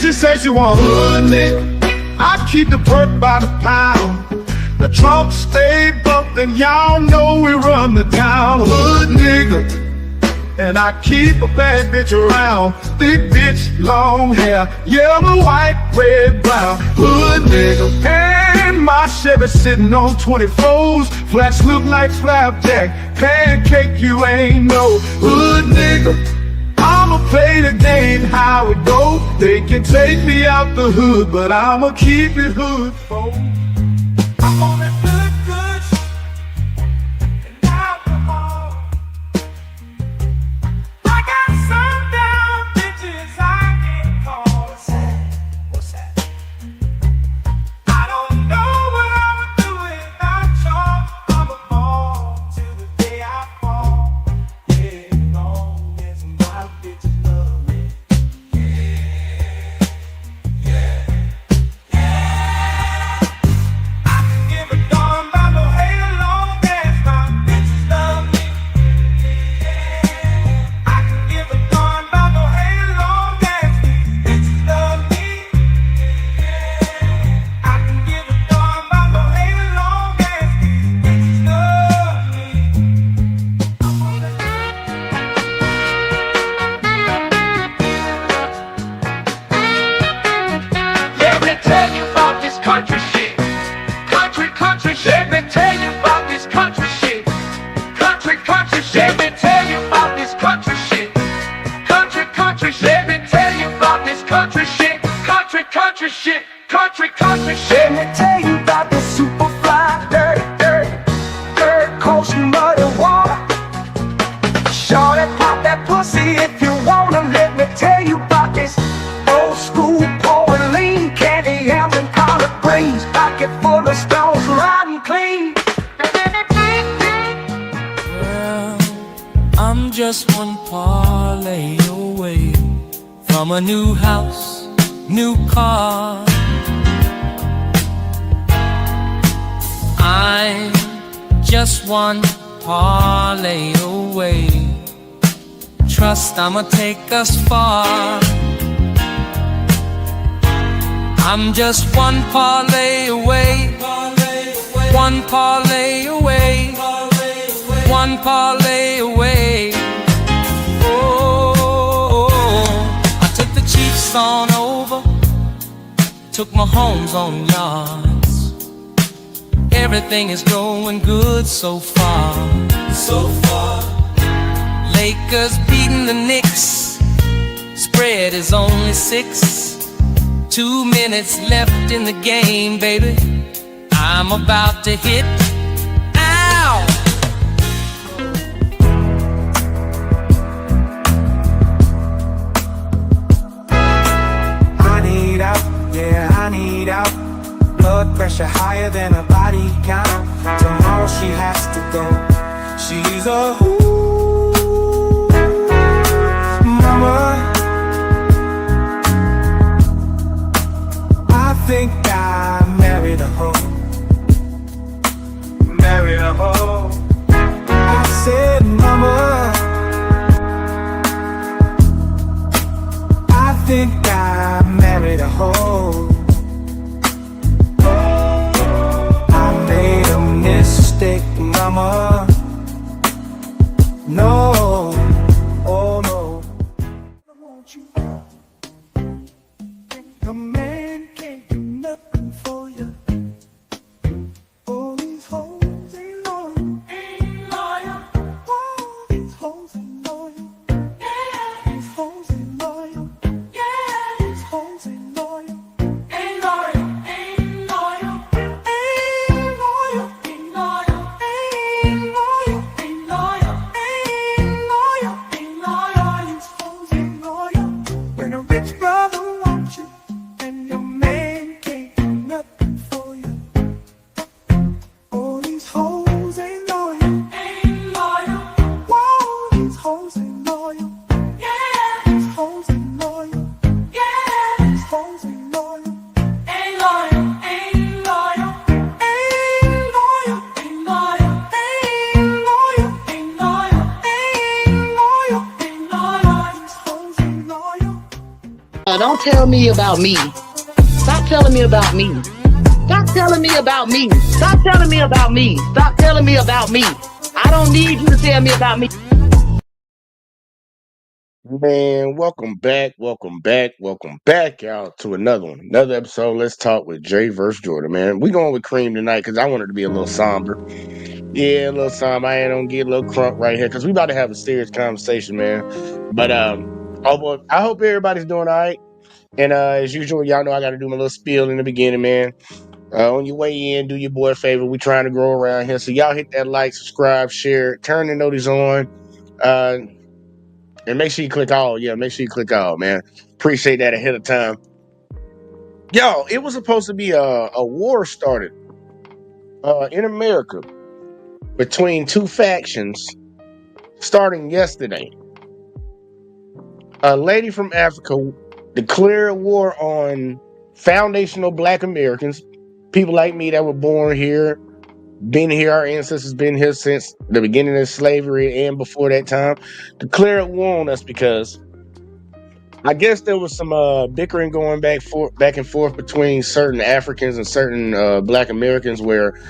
She say she want hood nigga. I keep the perk by the pound. The trunk stay bumpin', y'all know we run the town. Hood nigga. And I keep a bad bitch around. Thick bitch, long hair, yellow, white, red, brown. Hood nigga. And my Chevy sitting on 24s. Flats look like flapjack. Pancake, you ain't no hood nigga. I'ma play the game how it go. They can take me out the hood, but I'ma keep it hood, folks. I'm on that good and alcohol. I got some down bitches I can call. What's that? I don't know what I'ma do without y'all. I'ma fall till the day I fall. Yeah, long as my bitches love me. I can give a darn about no hate long as my bitches love me. I can give a darn about no hate long as these bitches love me. I can give a darn about no hate long as these bitches love me. Let me tell you about this country shit. Country shit. Let me tell you about this country shit. Country shit. Let me tell you about this country shit. Country shit. Let me tell you about this country shit. Country shit. Country shit. Let me tell you about this super fly, dirt coast muddy water. Shorty, pop that pussy if you wanna. Let me tell you about this old school pouring lean, candy yams and collard greens, pocket full of stones, riding clean. Well, I'm just one parlay away from a new house, new car. I'm just one parlay away. Trust I'ma take us far. I'm just one parlay away. One parlay away. One parlay away. Oh, I took the Chiefs on over. Took my homes on yards. Everything is going good so far. Lakers beating the Knicks. Spread is only 6. 2 minutes left in the game, baby. I'm about to hit. Ow! I need out, yeah, I need out. Blood pressure higher than a body count. Tomorrow she has to go. She's a mama. I think I married a hoe. Married a hoe. I said, mama, I think I married a hoe. I made a mistake, mama. No, oh no. I want you. A man can't do nothing for you. All these hoes ain't loyal. All these hoes ain't loyal. These hoes ain't loyal. These hoes ain't loyal. Ain't loyal. Ain't loyal. Ain't loyal. Ain't loyal. Ain't Don't tell me about me. Stop telling me about me. Stop telling me about me. Stop telling me about me. Stop telling me about me. I don't need you to tell me about me. Man, welcome back, y'all, to another one, another episode. Let's talk with Jay versus Jordan, man. We going with Cream tonight because I wanted to be a little somber. Yeah, a little somber. I ain't gonna get a little crunk right here because we about to have a serious conversation, man. But I hope everybody's doing all right. And as usual, y'all know I got to do my little spiel in the beginning, man. On your way in, do your boy a favor. We trying to grow around here, so y'all hit that like, subscribe, share, turn the notice on. And make sure you click all. Yeah, make sure you click all, man. Appreciate that ahead of time. Yo, it was supposed to be a war started in America between two factions starting yesterday. A lady from Africa declared war on foundational Black Americans, people like me that were born here, been here, our ancestors been here since the beginning of slavery and before that time, declared war on us because I guess there was some bickering going back and forth between certain Africans and certain Black Americans, where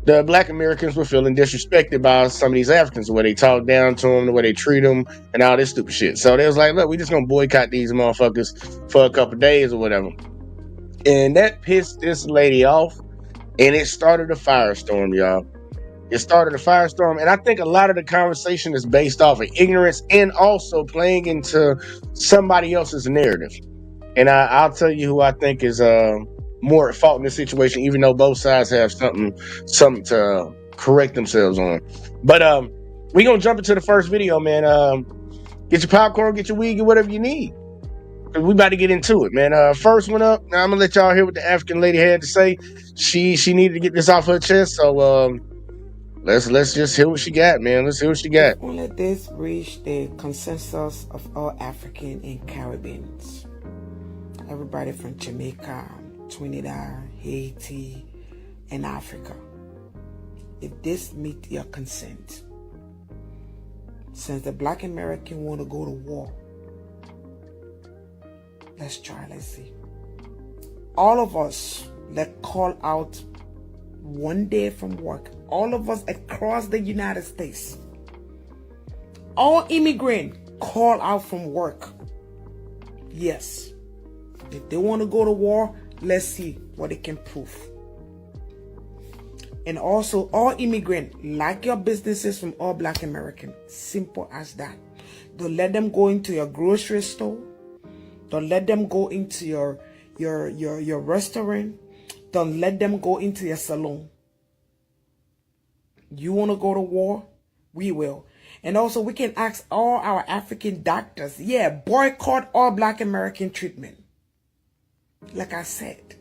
the Black Americans were feeling disrespected by some of these Africans, the way they talk down to them, the way they treat them, and all this stupid shit. So they was like, look, we just gonna boycott these motherfuckers for a couple days or whatever. And that pissed this lady off, and it started a firestorm, y'all. It started a firestorm, and I think a lot of the conversation is based off of ignorance and also playing into somebody else's narrative. And I'll tell you who I think is more at fault in this situation, even though both sides have something to correct themselves on. But we're going to jump into the first video, man. Get your popcorn, get your weed, get whatever you need. We about to get into it, man. First one up. Now I'm going to let y'all hear what the African lady had to say. She needed to get this off her chest, so let's just hear what she got, man. Let's hear what she got. Only this reached the consensus of all African and Caribbeans. Everybody from Jamaica, Trinidad, Haiti, and Africa. If this meet your consent, since the Black American want to go to war, let's try, let's see. All of us, let's call out one day from work. All of us across the United States. All immigrants call out from work. Yes. If they want to go to war, let's see what they can prove. And also, all immigrants, like your businesses from all Black Americans. Simple as that. Don't let them go into your grocery store. Don't let them go into your restaurant. Don't let them go into your salon. You want to go to war? We will. And also, we can ask all our African doctors, yeah, boycott all Black American treatment. Like I said,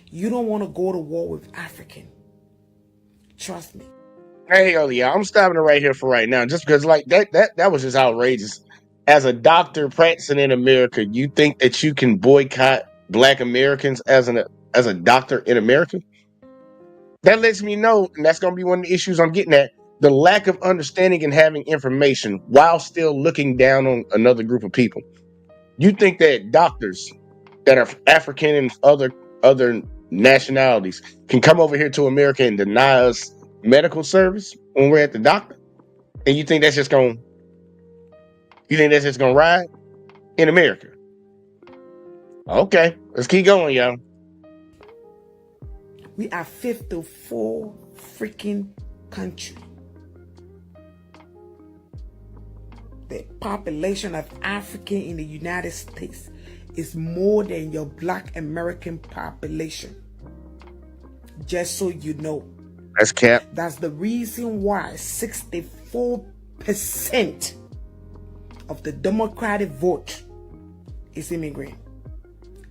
you don't want to go to war with African. Trust me. Hey, yeah, I'm stopping it right here for right now, just because like that was just outrageous. As a doctor practicing in America, you think that you can boycott Black Americans as a doctor in America? That lets me know, and that's going to be one of the issues I'm getting at, the lack of understanding and having information while still looking down on another group of people. You think that doctors that are African and other nationalities can come over here to America and deny us medical service when we're at the doctor? And you think that's just going to ride in America? Okay, let's keep going, y'all. We are 54 freaking country. The population of African in the United States is more than your Black American population. Just so you know. That's cap. That's the reason why 64% of the Democratic vote is immigrant.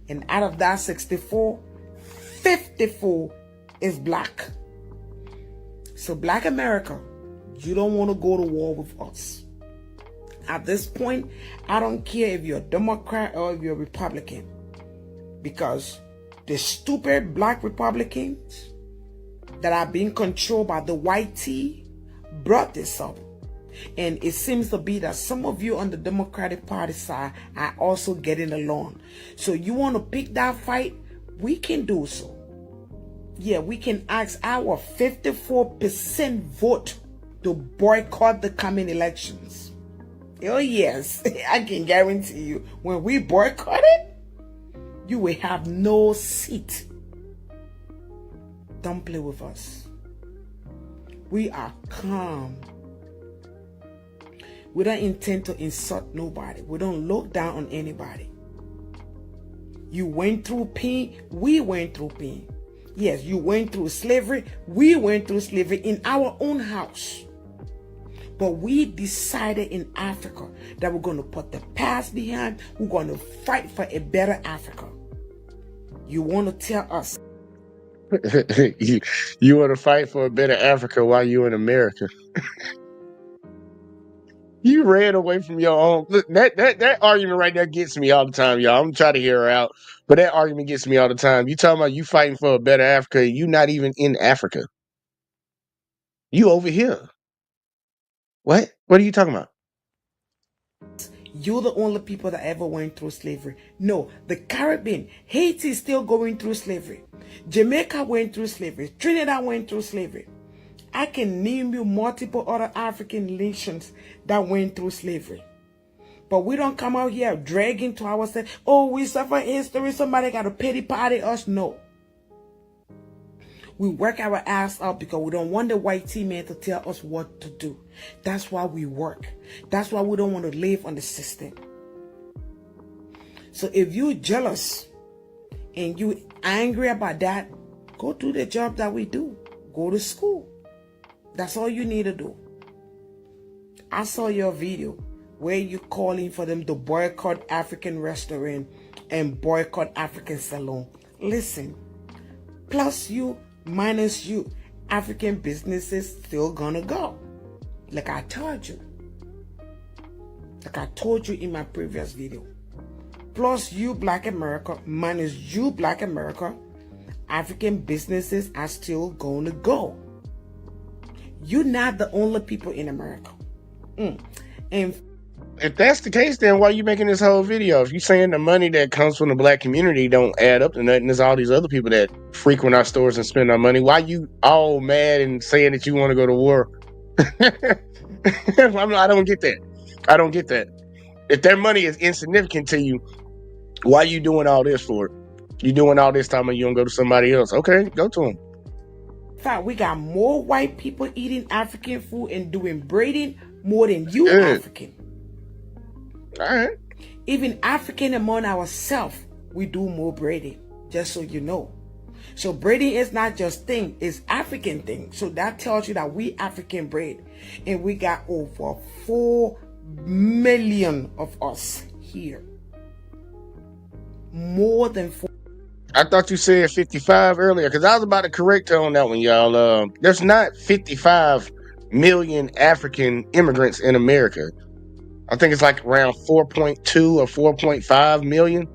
And out of that 64, 54 is Black. So Black America, you don't want to go to war with us. At this point, I don't care if you're a Democrat or if you're a Republican, because the stupid Black Republicans that are being controlled by the white tea brought this up. And it seems to be that some of you on the Democratic Party side are also getting along. So you want to pick that fight? We can do so. Yeah, we can ask our 54% vote to boycott the coming elections. Oh yes, I can guarantee you, when we boycott it, you will have no seat. Don't play with us. We are calm. We don't intend to insult nobody. We don't look down on anybody. You went through pain, we went through pain. Yes, you went through slavery, we went through slavery in our own house. But we decided in Africa that we're going to put the past behind. We're going to fight for a better Africa. You want to tell us? You want to fight for a better Africa while you in America? You ran away from your own. Look, that argument right there gets me all the time, y'all. I'm trying to hear her out, but that argument gets me all the time. You talking about you fighting for a better Africa? You not even in Africa. You over here. What? What are you talking about? You're the only people that ever went through slavery. No, the Caribbean, Haiti is still going through slavery. Jamaica went through slavery. Trinidad went through slavery. I can name you multiple other African nations that went through slavery. But we don't come out here dragging to ourselves, oh, we suffer history, somebody got to pity party us. No. We work our ass out because we don't want the white team to tell us what to do. That's why we work. That's why we don't want to live on the system. So if you're jealous and you angry about that, go do the job that we do. Go to school. That's all you need to do. I saw your video where you calling for them to boycott African restaurant and boycott African salon. Listen, plus you, minus you, African businesses still gonna go. Like I told you. Like I told you in my previous video. Plus you, Black America, minus you, Black America, African businesses are still gonna go. You're not the only people in America. And if that's the case, then why are you making this whole video? If you're saying the money that comes from the black community don't add up to nothing, there's all these other people that frequent our stores and spend our money. Why you all mad and saying that you want to go to war? I don't get that. I don't get that. If their money is insignificant to you, why are you doing all this for it? You doing all this time and you don't go to somebody else. Okay, go to them. in fact, we got more white people eating African food and doing braiding more than you African. All right. Even African among ourselves, we do more braiding, just so you know. So braiding is not just thing, it's African thing. So that tells you that we African braid. And we got over 4 million of us here. More than 4. I thought you said 55 earlier, because I was about to correct her on that one, y'all. There's not 55 million African immigrants in America. I think it's like around 4.2 or 4.5 million.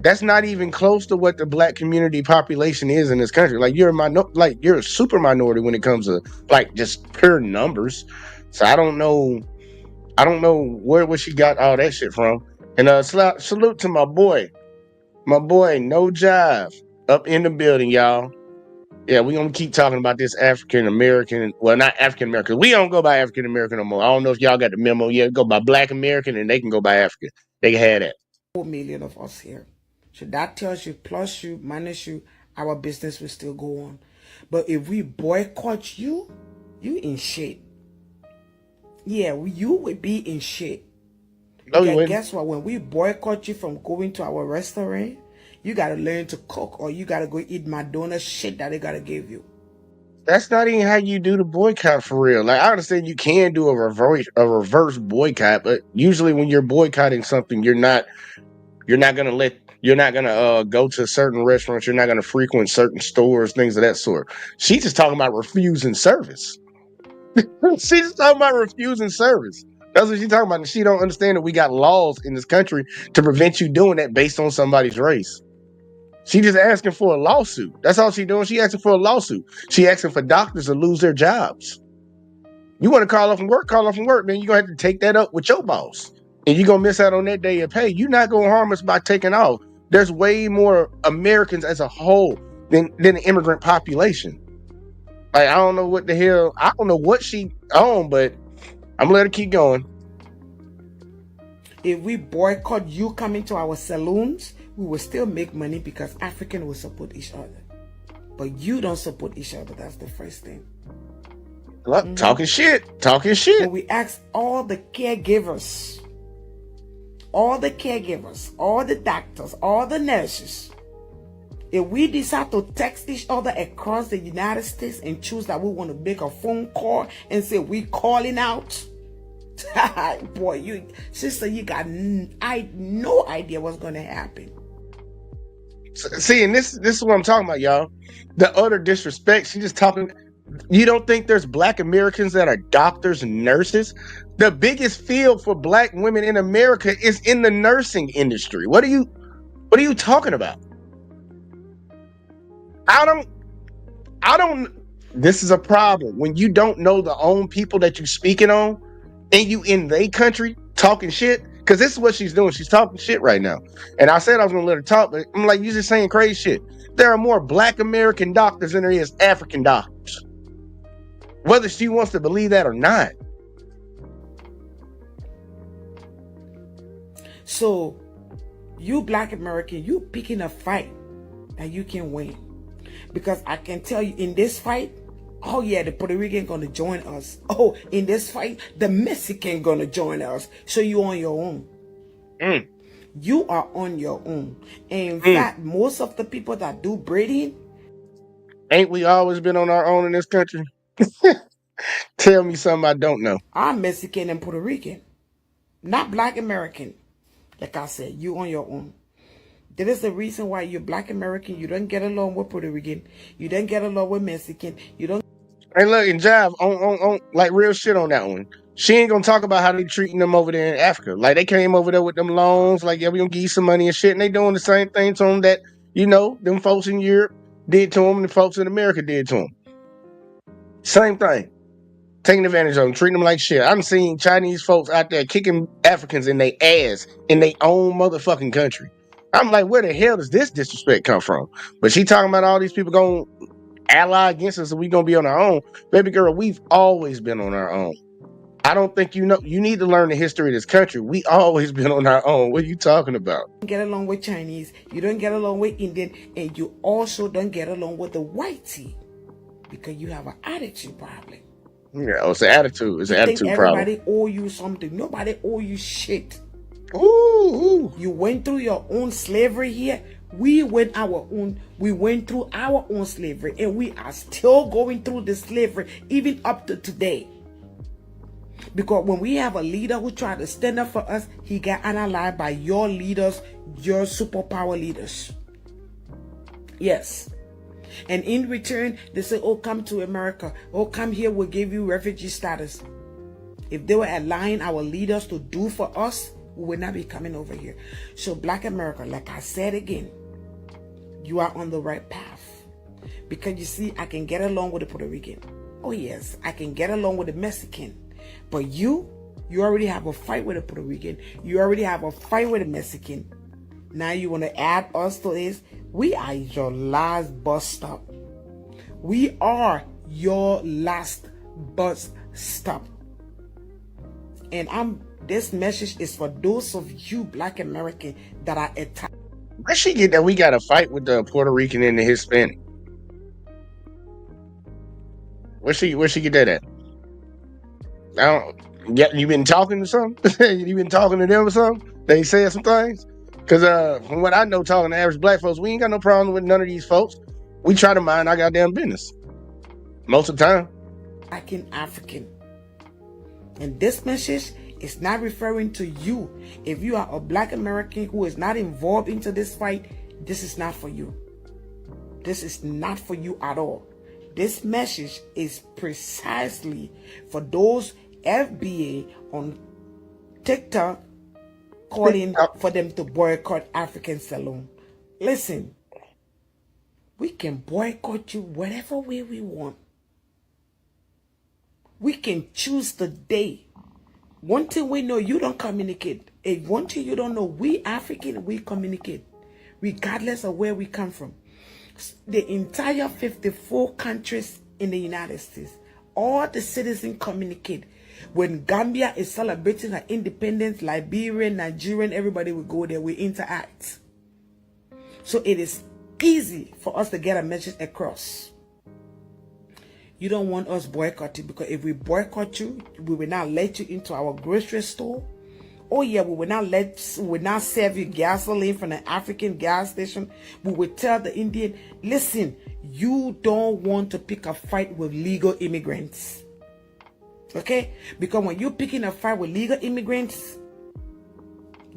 That's not even close to what the black community population is in this country. Like you're a super minority when it comes to like just pure numbers. So I don't know where she got all that shit from. And salute to my boy, No Jive, up in the building, y'all. Yeah, we're gonna keep talking about this African American. Well, not African American. We don't go by African American no more. I don't know if y'all got the memo yet. Go by Black American, and they can go by African. They can have that. 4 million of us here. So that tells you, plus you, minus you, our business will still go on. But if we boycott you, you in shit. Yeah, you will be in shit. No, guess what? When we boycott you from going to our restaurant, you got to learn to cook, or you got to go eat Madonna shit that they got to give you. That's not even how you do the boycott for real. Like I understand you can do a reverse boycott, but usually when you're boycotting something, you're not gonna go to certain restaurants. You're not gonna frequent certain stores, things of that sort. She's just talking about refusing service. She's just talking about refusing service. That's what she's talking about. And she don't understand that we got laws in this country to prevent you doing that based on somebody's race. She just asking for a lawsuit. That's all she doing. She asking for a lawsuit. She asking for doctors to lose their jobs. You want to call off from work, man. You're going to have to take that up with your boss. And you're going to miss out on that day of pay. You're not going to harm us by taking off. There's way more Americans as a whole than the immigrant population. Like, I don't know what the hell. I don't know what she on, but I'm going to let her keep going. If we boycott you coming to our saloons, we will still make money because Africans will support each other. But you don't support each other. That's the first thing. Look, talking shit. When we ask all the caregivers, all the doctors, all the nurses, if we decide to text each other across the United States and choose that we want to make a phone call and say we calling out, boy, sister, you got no idea what's going to happen. See, and this is what I'm talking about, y'all. The utter disrespect. She just talking. You don't think there's Black Americans that are doctors and nurses? The biggest field for Black women in America is in the nursing industry. What are you talking about? I don't. This is a problem when you don't know the own people that you're speaking on, and you in their country talking shit. Because this is what she's doing. She's talking shit right now. And I said I was going to let her talk, but I'm like, you're just saying crazy shit. There are more Black American doctors than there is African doctors. Whether she wants to believe that or not. So, you Black American, you picking a fight that you can win. Because I can tell you, in this fight, oh yeah, the Puerto Rican gonna join us. Oh, in this fight, the Mexican gonna join us. So you on your own. You are on your own. And in fact, most of the people that do breeding, ain't we always been on our own in this country? Tell me something I don't know. I'm Mexican and Puerto Rican, not Black American. Like I said, you on your own. That is the reason why you're Black American. You don't get along with Puerto Rican. You don't get along with Mexican. You don't. Hey, look, and Jive, on like real shit on that one. She ain't gonna talk about how they treating them over there in Africa. Like they came over there with them loans, like, yeah, we gonna give you some money and shit, and they doing the same thing to them that, you know, them folks in Europe did to them and the folks in America did to them. Same thing. Taking advantage of them, treating them like shit. I'm seeing Chinese folks out there kicking Africans in their ass in their own motherfucking country. I'm like, where the hell does this disrespect come from? But she talking about all these people going ally against us and we gonna be on our own. Baby girl, we've always been on our own. I don't think you know. You need to learn the history of this country. We always been on our own. What are you talking about? You don't get along with Chinese. You don't get along with Indian. And you also don't get along with the whitey. Because you have an attitude problem. Yeah, it's an attitude. It's an attitude problem. Everybody owe you something. Nobody owe you shit. Ooh. You went through your own slavery here. We went through our own slavery, and we are still going through the slavery even up to today. Because when we have a leader who tried to stand up for us, he got analyzed by your leaders, your superpower leaders. Yes. And in return, they say, oh, come to America. Oh, come here, we'll give you refugee status. If they were allowing our leaders to do for us, we would not be coming over here. So Black America, like I said again, you are on the right path. Because you see, I can get along with the Puerto Rican. Oh yes, I can get along with the Mexican. But you already have a fight with the Puerto Rican. You already have a fight with the Mexican. Now you want to add us to this? We are your last bus stop. We are your last bus stop. And this message is for those of you Black Americans that are attacked. Where she get that we got to fight with the Puerto Rican and the Hispanic? Where she get that at? I don't. Yeah, you been talking to some? You been talking to them or something? They said some things. Cause from what I know, talking to average Black folks, we ain't got no problem with none of these folks. We try to mind our goddamn business most of the time. African. And this message is not referring to you. If you are a Black American who is not involved into this fight, this is not for you. This is not for you at all. This message is precisely for those FBA on TikTok calling for them to boycott African Saloon. Listen, we can boycott you whatever way we want. We can choose the day. One thing we know, you don't communicate. One thing you don't know, we African, we communicate, regardless of where we come from. The entire 54 countries in the United States, all the citizens communicate. When Gambia is celebrating her independence, Liberian, Nigerian, everybody will go there, we interact. So it is easy for us to get a message across. You don't want us boycotting, because if we boycott you, we will not let you into our grocery store. Oh yeah, we will not serve you gasoline from an African gas station. We will tell the Indian, listen, you don't want to pick a fight with legal immigrants. Okay? Because when you're picking a fight with legal immigrants,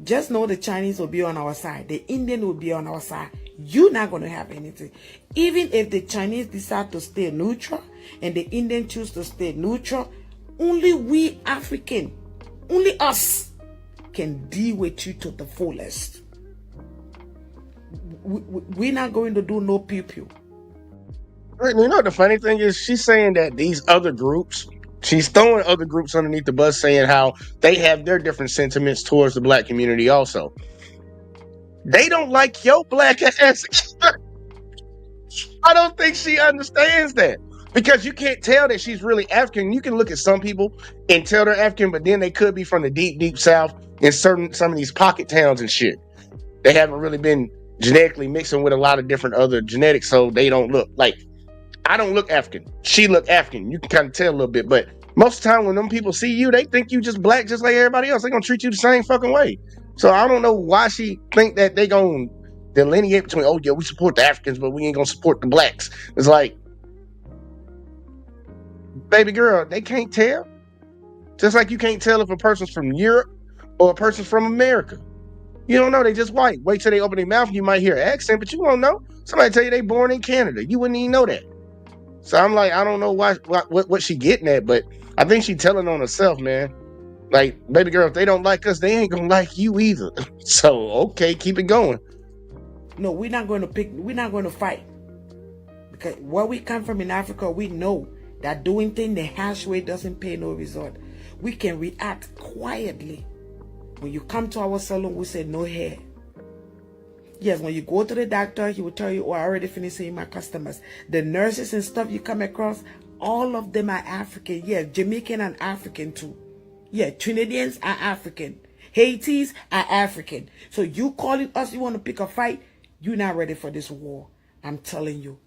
just know the Chinese will be on our side. The Indian will be on our side. You're not going to have anything. Even if the Chinese decide to stay neutral and the Indian choose to stay neutral, only we African, only us can deal with you to the fullest. We're not going to do no pew-pew. Right, you know, the funny thing is, she's saying that these other groups, she's throwing other groups underneath the bus, saying how they have their different sentiments towards the black community also. They don't like your black ass. I don't think she understands that. Because you can't tell that she's really African. You can look at some people and tell they're African, but then they could be from the deep, deep South in some of these pocket towns and shit. They haven't really been genetically mixing with a lot of different other genetics, so they don't look like. I don't look African. She look African. You can kind of tell a little bit, but most of the time when them people see you, they think you just black, just like everybody else. They're gonna treat you the same fucking way. So I don't know why she think that they gonna delineate between, oh yeah, we support the Africans, but we ain't gonna support the blacks. It's like, baby girl, they can't tell. Just like you can't tell if a person's from Europe or a person's from America. You don't know, they just white. Wait till they open their mouth and you might hear an accent, but you won't know. Somebody tell you they born in Canada. You wouldn't even know that. So I'm like, I don't know what she getting at, but I think she telling on herself, man. Like, baby girl, if they don't like us, they ain't gonna like you either. So, okay, keep it going. No, we're not going to fight. Because where we come from in Africa, we know that doing things the harsh way doesn't pay no result. We can react quietly. When you come to our salon, we say no hair. Yes, when you go to the doctor, he will tell you, oh, I already finished seeing my customers. The nurses and stuff you come across, all of them are African. Yeah, Jamaican and African too. Yeah, Trinidadians are African. Haitis are African. So you calling us, you want to pick a fight, you're not ready for this war. I'm telling you,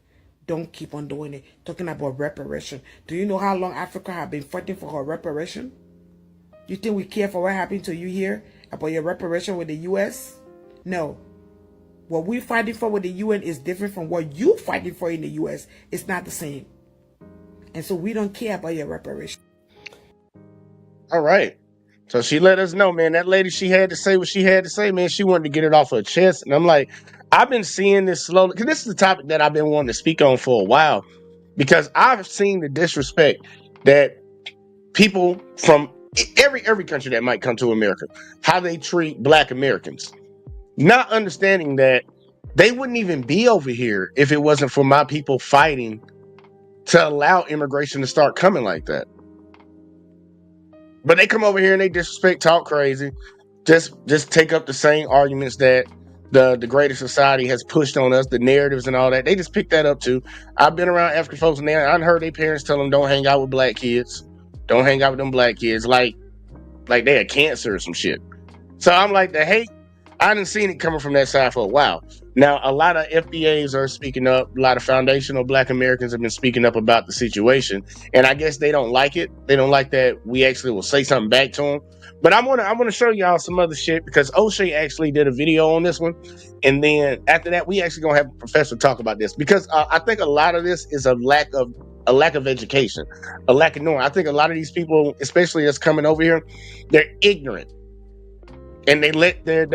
don't keep on doing it. Talking about reparation. Do you know how long Africa have been fighting for her reparation? You think we care for what happened to you here? About your reparation with the U.S.? No. What we're fighting for with the UN is different from what you're fighting for in the U.S. It's not the same. And so we don't care about your reparation. All right. So she let us know, man, that lady, she had to say what she had to say, man. She wanted to get it off her chest. And I'm like, I've been seeing this slowly, because this is the topic that I've been wanting to speak on for a while, because I've seen the disrespect that people from every country that might come to America, how they treat Black Americans. Not understanding that they wouldn't even be over here if it wasn't for my people fighting to allow immigration to start coming like that. But they come over here and they disrespect, talk crazy, just take up the same arguments that the greater society has pushed on us, the narratives and all that. They just pick that up too. I've been around African folks and I heard their parents tell them, don't hang out with black kids. Don't hang out with them black kids. Like they had cancer or some shit. So I'm like, the hate, I done seen it coming from that side for a while. Now, a lot of FBAs are speaking up. A lot of foundational Black Americans have been speaking up about the situation. And I guess they don't like it. They don't like that we actually will say something back to them. But I want to show y'all some other shit, because O'Shea actually did a video on this one. And then after that, we actually going to have a professor talk about this, because I think a lot of this is a lack of education, a lack of knowing. I think a lot of these people, especially that's coming over here, they're ignorant. And they let their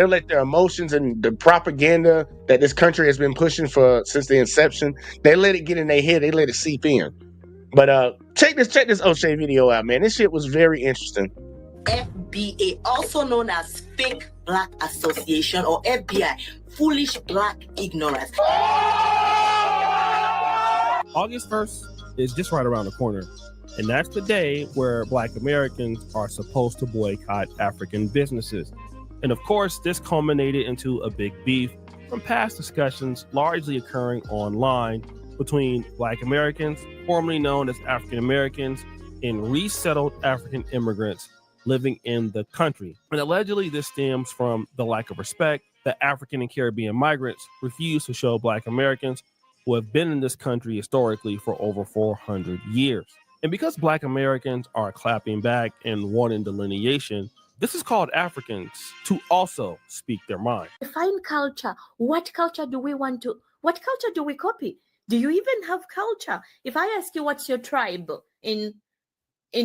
emotions and the propaganda that this country has been pushing since the inception, they let it get in their head. They let it seep in. But check this O'Shea video out, man. This shit was very interesting. FBA, also known as Fake Black Association, or FBI, Foolish Black Ignorance. August 1st, is just right around the corner. And that's the day where Black Americans are supposed to boycott African businesses. And of course, this culminated into a big beef from past discussions largely occurring online between Black Americans, formerly known as African Americans, and resettled African immigrants living in the country. And allegedly, this stems from the lack of respect that African and Caribbean migrants refuse to show Black Americans who have been in this country historically for over 400 years. And because Black Americans are clapping back and wanting delineation, this has called Africans to also speak their mind. Define culture. What culture do we copy? Do you even have culture? If I ask you what's your tribe in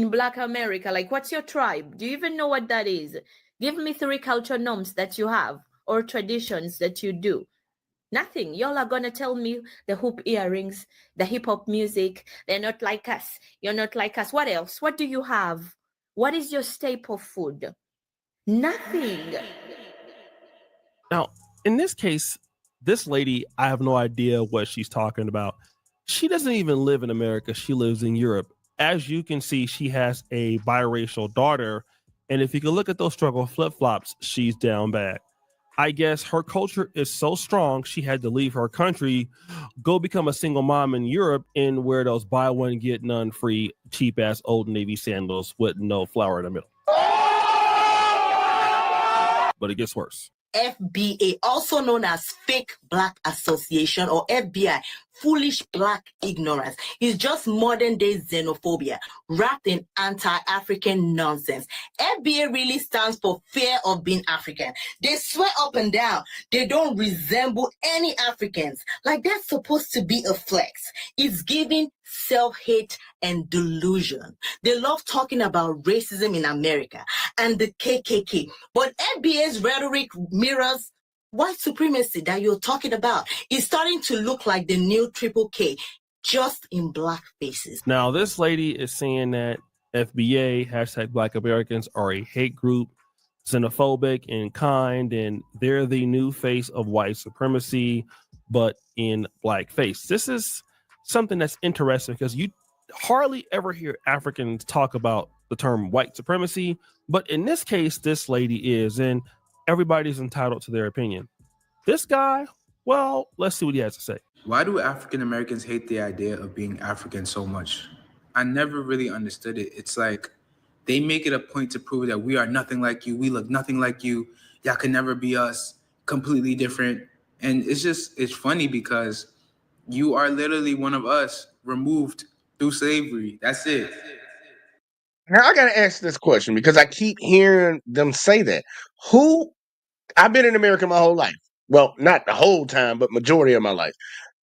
Black America, like what's your tribe? Do you even know what that is? Give me 3 culture norms that you have or traditions that you do. Nothing. Y'all are going to tell me the hoop earrings, the hip hop music. They're not like us. You're not like us. What else? What do you have? What is your staple food? Nothing. Now, in this case, this lady, I have no idea what she's talking about. She doesn't even live in America. She lives in Europe. As you can see, she has a biracial daughter. And if you can look at those struggle flip-flops, she's down bad. I guess her culture is so strong, she had to leave her country, go become a single mom in Europe, and wear those buy one, get none free, cheap-ass Old Navy sandals with no flower in the middle. But it gets worse. FBA, also known as Fake Black Association or FBI, foolish black ignorance, is just modern day xenophobia wrapped in anti-African nonsense. FBA really stands for fear of being African. They swear up and down they don't resemble any Africans, like that's supposed to be a flex. It's giving self-hate and delusion. They love talking about racism in America and the KKK, but FBA's rhetoric mirrors white supremacy that you're talking about. Is starting to look like the new Triple K, just in black faces. Now, this lady is saying that FBA, hashtag Black Americans, are a hate group, xenophobic and kind, and they're the new face of white supremacy, but in blackface. This is something that's interesting because you hardly ever hear Africans talk about the term white supremacy, but in this case, this lady is, and everybody's entitled to their opinion. This guy, well, let's see what he has to say. Why do African Americans hate the idea of being African so much? I never really understood it. It's like they make it a point to prove that we are nothing like you. We look nothing like you. Y'all can never be us. Completely different. And it's funny because you are literally one of us, removed through slavery. That's it. Now I gotta ask this question because I keep hearing them say that. I've been in America my whole life. Well, not the whole time, but majority of my life.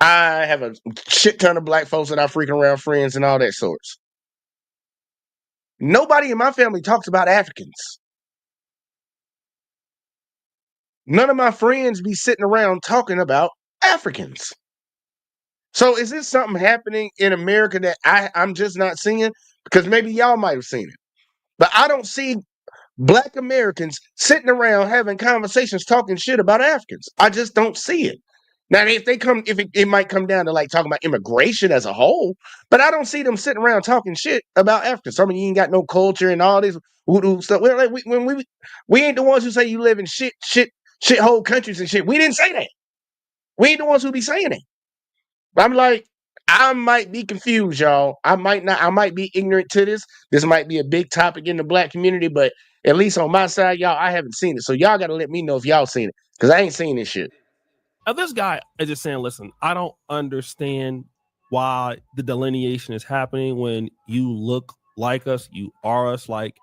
I have a shit ton of black folks that I freaking around, friends and all that sorts. Nobody in my family talks about Africans. None of my friends be sitting around talking about Africans. So is this something happening in America that I'm just not seeing? Because maybe y'all might have seen it. But I don't see Black Americans sitting around having conversations talking shit about Africans. I just don't see it. Now, if it might come down to like talking about immigration as a whole, but I don't see them sitting around talking shit about Africans. Some of you ain't got no culture and all this voodoo stuff. We're like, we ain't the ones who say you live in shithole countries and shit. We didn't say that. We ain't the ones who be saying it. I'm like, I might be confused, y'all. I might be ignorant to this. This might be a big topic in the black community, but at least on my side, y'all, I haven't seen it. So y'all got to let me know if y'all seen it because I ain't seen this shit. Now, this guy is just saying, listen, I don't understand why the delineation is happening when you look like us, you are us. Like,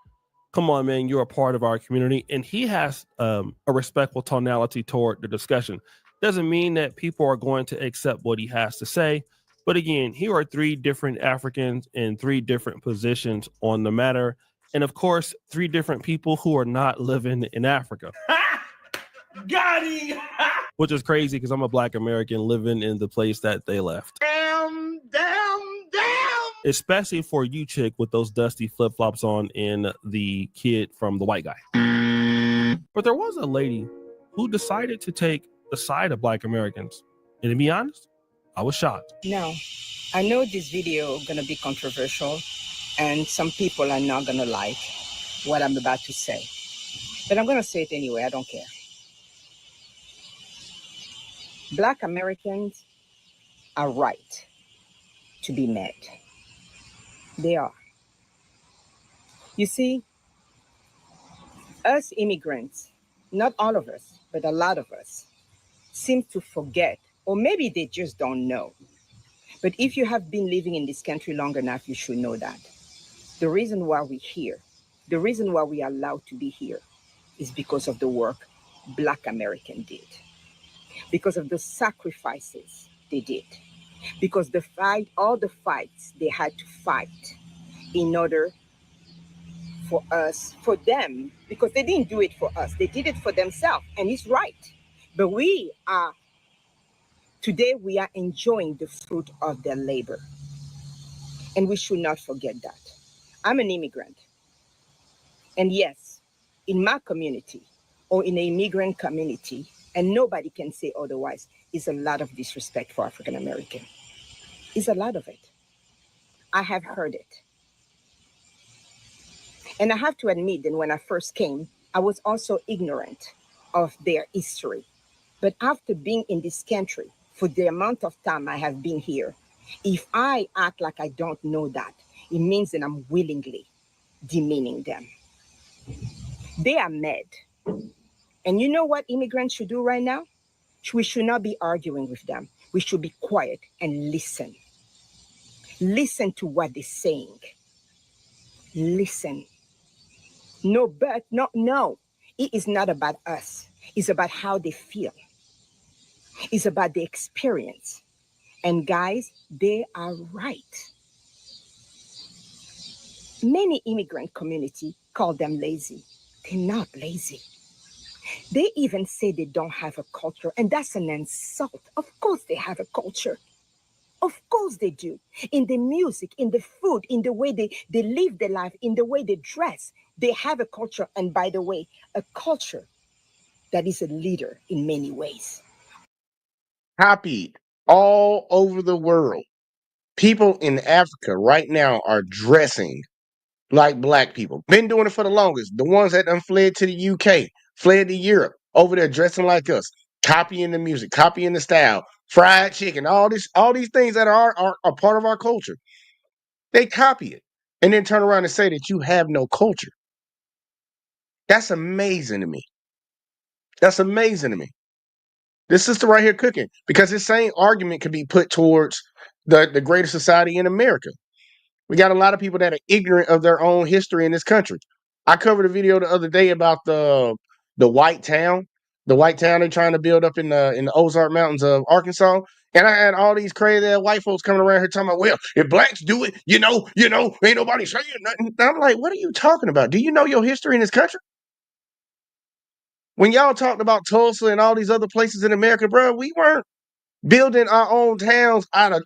come on, man, you're a part of our community. And he has a respectful tonality toward the discussion. Doesn't mean that people are going to accept what he has to say. But again, here are 3 different Africans in 3 different positions on the matter. And of course, 3 different people who are not living in Africa. Got him! Which is crazy because I'm a Black American living in the place that they left. Damn. Especially for you, chick, with those dusty flip-flops on and the kid from the white guy. But there was a lady who decided to take the side of Black Americans. And to be honest, I was shocked. Now, I know this video gonna be controversial and some people are not gonna like what I'm about to say. But I'm gonna say it anyway, I don't care. Black Americans are right to be mad. They are. You see, us immigrants, not all of us, but a lot of us, seem to forget, or maybe they just don't know. But if you have been living in this country long enough, you should know that. The reason why we're here, the reason why we are allowed to be here is because of the work Black Americans did. Because of the sacrifices they did. Because all the fights they had to fight in order for us, for them, because they didn't do it for us. They did it for themselves, and it's right. But today we are enjoying the fruit of their labor. And we should not forget that. I'm an immigrant. And yes, in my community or in an immigrant community, and nobody can say otherwise, is a lot of disrespect for African American. It's a lot of it. I have heard it. And I have to admit that when I first came, I was also ignorant of their history. But after being in this country, for the amount of time I have been here, if I act like I don't know that, it means that I'm willingly demeaning them. They are mad. And you know what immigrants should do right now? We should not be arguing with them. We should be quiet and listen. Listen to what they're saying. Listen. No. It is not about us. It's about how they feel. It's about the experience. And guys, they are right. Many immigrant community call them lazy. They're not lazy. They even say they don't have a culture, and that's an insult. Of course they have a culture. Of course they do. In the music, in the food, in the way they live their life, in the way they dress, they have a culture. And by the way, a culture that is a leader in many ways. Copied all over the world. People in Africa right now are dressing like black people. Been doing it for the longest. The ones that done fled to the UK, fled to Europe, over there dressing like us, copying the music, copying the style, fried chicken, all these things that are part of our culture. They copy it and then turn around and say that you have no culture. That's amazing to me. That's amazing to me. This sister right here cooking, because this same argument can be put towards the greater society in America. We got a lot of people that are ignorant of their own history in this country. I covered a video the other day about the white town they're trying to build up in the Ozark Mountains of Arkansas. And I had all these crazy white folks coming around here talking about, well, if blacks do it, you know, ain't nobody saying nothing. And I'm like, what are you talking about? Do you know your history in this country? When y'all talked about Tulsa and all these other places in America, bro, we weren't building our own towns out of,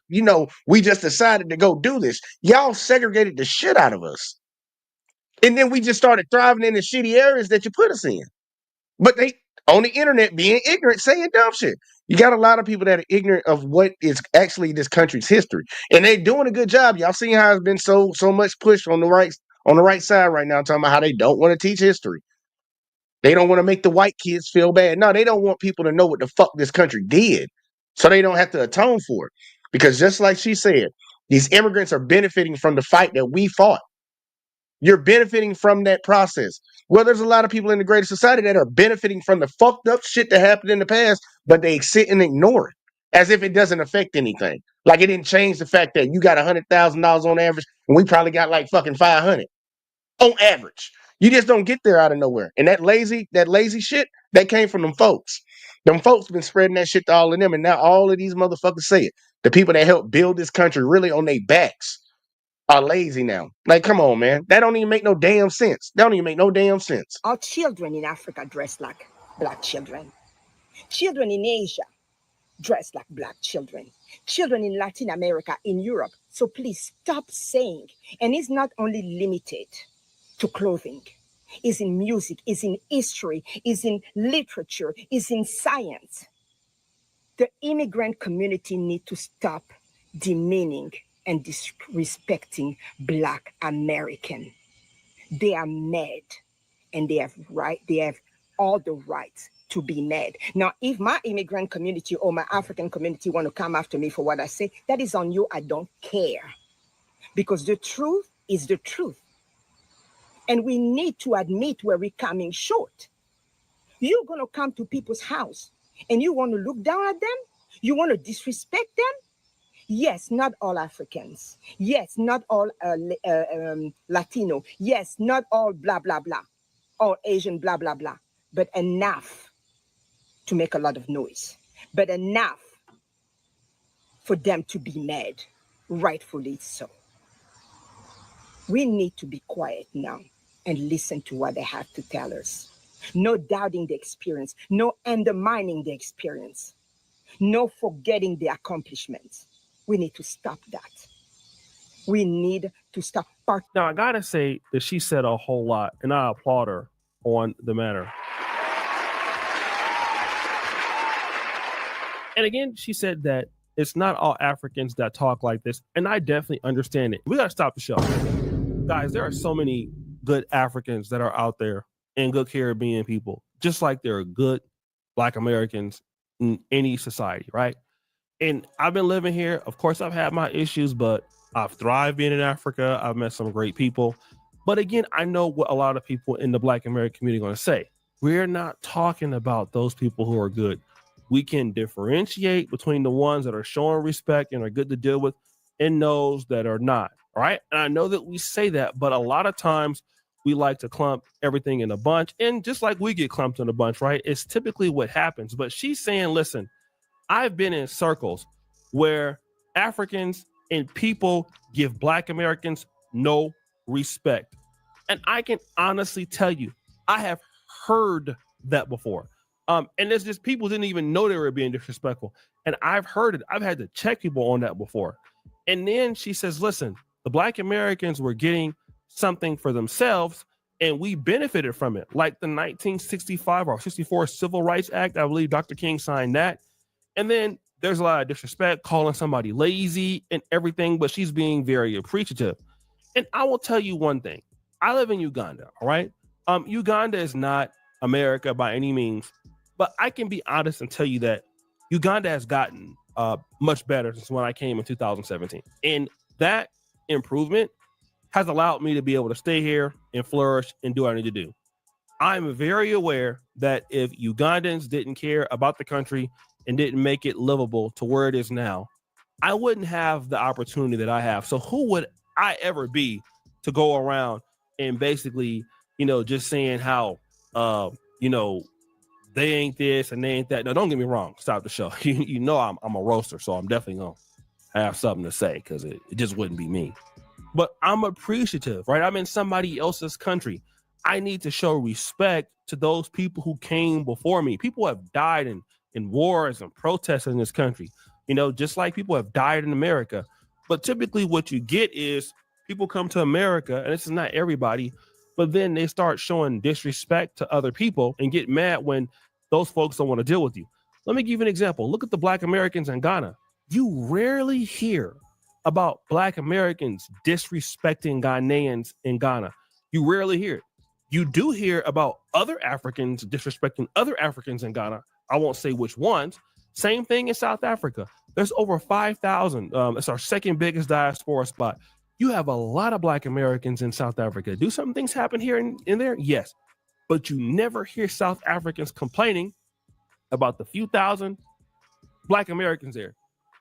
we just decided to go do this. Y'all segregated the shit out of us. And then we just started thriving in the shitty areas that you put us in. But they, on the internet, being ignorant, saying dumb shit. You got a lot of people that are ignorant of what is actually this country's history. And they're doing a good job. Y'all seen how it's been so much push on the right side right now, talking about how they don't want to teach history. They don't want to make the white kids feel bad. No, they don't want people to know what the fuck this country did, so they don't have to atone for it. Because just like she said, these immigrants are benefiting from the fight that we fought. You're benefiting from that process. Well, there's a lot of people in the greater society that are benefiting from the fucked up shit that happened in the past, but they sit and ignore it as if it doesn't affect anything. Like it didn't change the fact that you got $100,000 on average, and we probably got like fucking 500 on average. You just don't get there out of nowhere. And that lazy shit, that came from them folks. Them folks been spreading that shit to all of them, and now all of these motherfuckers say it. The people that helped build this country really on their backs are lazy now. Like, come on, man. That don't even make no damn sense. That don't even make no damn sense. Our children in Africa dress like black children. Children in Asia dress like black children. Children in Latin America, in Europe. So please stop saying, and it's not only limited to clothing. It's in music, it's in history, it's in literature, it's in science. The immigrant community need to stop demeaning and disrespecting Black American. They are mad, and they have all the rights to be mad. Now, if my immigrant community or my African community want to come after me for what I say, that is on you. I don't care, because the truth is the truth, and we need to admit where we're coming short. You're gonna come to people's house and you want to look down at them? You want to disrespect them? Yes, not all Africans. Yes, not all Latino. Yes, not all blah, blah, blah. All Asian, blah, blah, blah. But enough to make a lot of noise. But enough for them to be mad, rightfully so. We need to be quiet now and listen to what they have to tell us. No doubting the experience, no undermining the experience, no forgetting the accomplishments. We need to stop that. We need to stop. Now, I gotta say that she said a whole lot, and I applaud her on the matter. And again, she said that it's not all Africans that talk like this, and I definitely understand it. We gotta stop the show. Guys, there are so many good Africans that are out there and good Caribbean people, just like there are good Black Americans in any society, right? And I've been living here. Of course, I've had my issues, but I've thrived being in Africa. I've met some great people. But again, I know what a lot of people in the Black American community are going to say. We're not talking about those people who are good. We can differentiate between the ones that are showing respect and are good to deal with and those that are not. All right. And I know that we say that, but a lot of times we like to clump everything in a bunch. And just like we get clumped in a bunch, right? It's typically what happens. But she's saying, listen, I've been in circles where Africans and people give Black Americans no respect. And I can honestly tell you, I have heard that before. And there's just people didn't even know they were being disrespectful. And I've heard it. I've had to check people on that before. And then she says, listen, the Black Americans were getting something for themselves and we benefited from it. Like the 1965 or 64 Civil Rights Act. I believe Dr. King signed that. And then there's a lot of disrespect, calling somebody lazy and everything, but she's being very appreciative. And I will tell you one thing. I live in Uganda, all right? Uganda is not America by any means, but I can be honest and tell you that Uganda has gotten much better since when I came in 2017. And that improvement has allowed me to be able to stay here and flourish and do what I need to do. I'm very aware that if Ugandans didn't care about the country and didn't make it livable to where it is now, I wouldn't have the opportunity that I have. So who would I ever be to go around and basically, just saying how, they ain't this and they ain't that. Now, don't get me wrong. Stop the show. I'm a roaster, so I'm definitely going to have something to say because it just wouldn't be me. But I'm appreciative, right? I'm in somebody else's country. I need to show respect to those people who came before me. People have died in wars and protests in this country, just like people have died in America. But typically what you get is people come to America, and this is not everybody, but then they start showing disrespect to other people and get mad when those folks don't want to deal with you. Let me give you an example. Look at the Black Americans in Ghana. You rarely hear about Black Americans disrespecting Ghanaians in Ghana. You rarely hear it. You do hear about other Africans disrespecting other Africans in Ghana. I won't say which ones. Same thing in South Africa. There's over 5,000. It's our second biggest diaspora spot. You have a lot of Black Americans in South Africa. Do some things happen here and there? Yes. But you never hear South Africans complaining about the few thousand Black Americans there.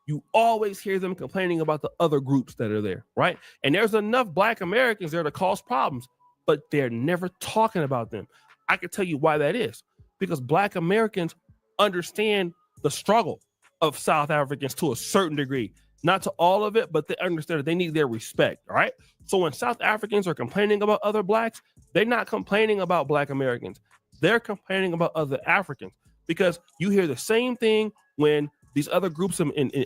You always hear them complaining about the other groups that are there, right? And there's enough Black Americans there to cause problems, but they're never talking about them. I can tell you why that is. Because Black Americans understand the struggle of South Africans to a certain degree. Not to all of it, but they understand that they need their respect, all right? So when South Africans are complaining about other Blacks, they're not complaining about Black Americans. They're complaining about other Africans because you hear the same thing when these other groups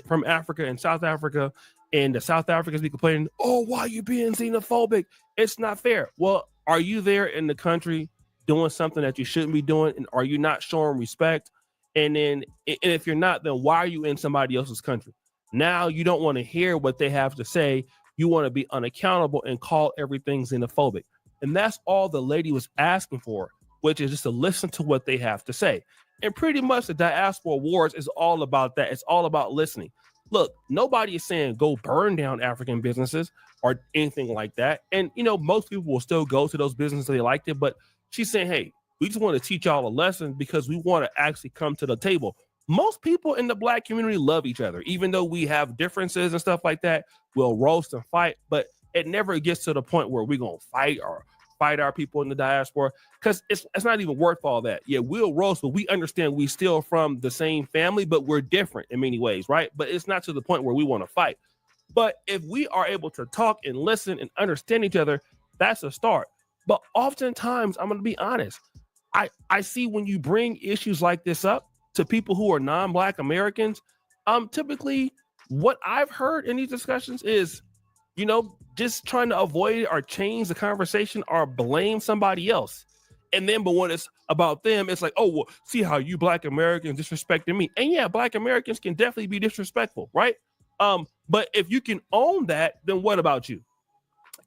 from Africa and South Africa, and the South Africans be complaining, oh, why are you being xenophobic? It's not fair. Well, are you there in the country doing something that you shouldn't be doing? And are you not showing respect? And if you're not, then why are you in somebody else's country? Now you don't want to hear what they have to say. You want to be unaccountable and call everything xenophobic. And that's all the lady was asking for, which is just to listen to what they have to say. And pretty much the Diaspora Awards is all about that. It's all about listening. Look, nobody is saying go burn down African businesses or anything like that. And, most people will still go to those businesses they liked it. But she's saying, hey, we just want to teach y'all a lesson because we want to actually come to the table. Most people in the Black community love each other, even though we have differences and stuff like that. We'll roast and fight, but it never gets to the point where we're going to fight our people in the diaspora, because it's not even worth all that. Yeah, we'll roast, but we understand we still from the same family, but we're different in many ways, right? But it's not to the point where we want to fight. But if we are able to talk and listen and understand each other, that's a start. But oftentimes, I'm going to be honest, I see when you bring issues like this up to people who are non-Black Americans, typically what I've heard in these discussions is, just trying to avoid or change the conversation or blame somebody else. And then, but when it's about them, it's like, oh, well, see how you Black Americans disrespecting me. And yeah, Black Americans can definitely be disrespectful, right? But if you can own that, then what about you?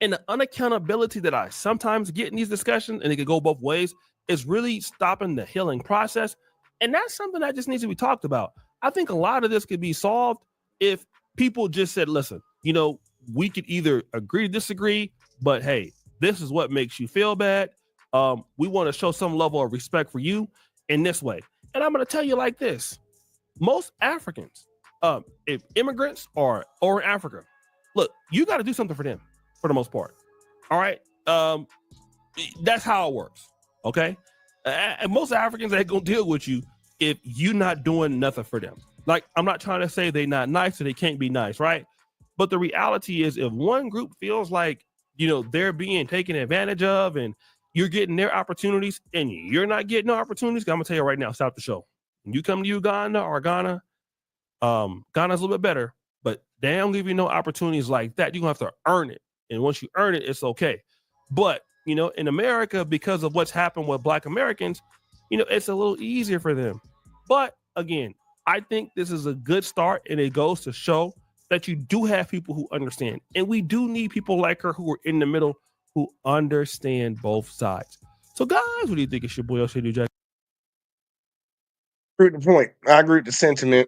And the unaccountability that I sometimes get in these discussions, and it could go both ways, is really stopping the healing process. And that's something that just needs to be talked about. I think a lot of this could be solved if people just said, listen, we could either agree to disagree, but hey, this is what makes you feel bad. We want to show some level of respect for you in this way. And I'm going to tell you like this. Most Africans, if immigrants are over in Africa, look, you got to do something for them for the most part. All right. That's how it works. Okay. And most Africans ain't going to deal with you if you're not doing nothing for them. Like, I'm not trying to say they're not nice or they can't be nice, right? But the reality is, if one group feels like, they're being taken advantage of and you're getting their opportunities and you're not getting no opportunities, I'm going to tell you right now, stop the show. When you come to Uganda or Ghana, Ghana's a little bit better, but they don't give you no opportunities like that. You're going to have to earn it. And once you earn it, it's okay. But, in America, because of what's happened with Black Americans, it's a little easier for them. But again, I think this is a good start, and it goes to show that you do have people who understand. And we do need people like her who are in the middle, who understand both sides. So guys, what do you think? It's your boy O'Shea New Jack. Agree with the point. I agree with the sentiment.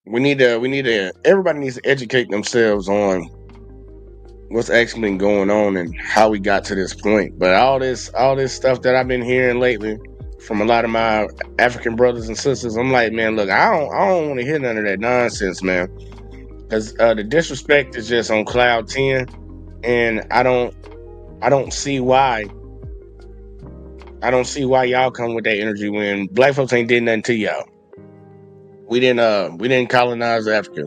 Everybody needs to educate themselves on what's actually been going on and how we got to this point. But all this stuff that I've been hearing lately from a lot of my African brothers and sisters, I'm like, man, look, I don't want to hear none of that nonsense, man. Because the disrespect is just on cloud 10, and I don't see why. I don't see why y'all come with that energy when Black folks ain't did nothing to y'all. We didn't colonize Africa.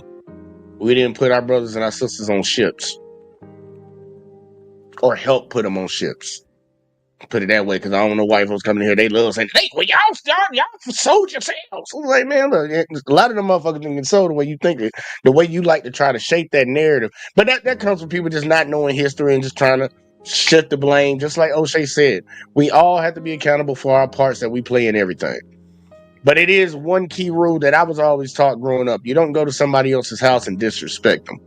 We didn't put our brothers and our sisters on ships or help put them on ships. Put it that way, because I don't know white folks coming here. They love saying, "Hey, well, y'all sold yourselves." I'm like, man, look, a lot of them motherfuckers didn't get sold the way you think it, the way you like to try to shape that narrative. But that comes from people just not knowing history and just trying to shift the blame. Just like O'Shea said, we all have to be accountable for our parts that we play in everything. But it is one key rule that I was always taught growing up: you don't go to somebody else's house and disrespect them.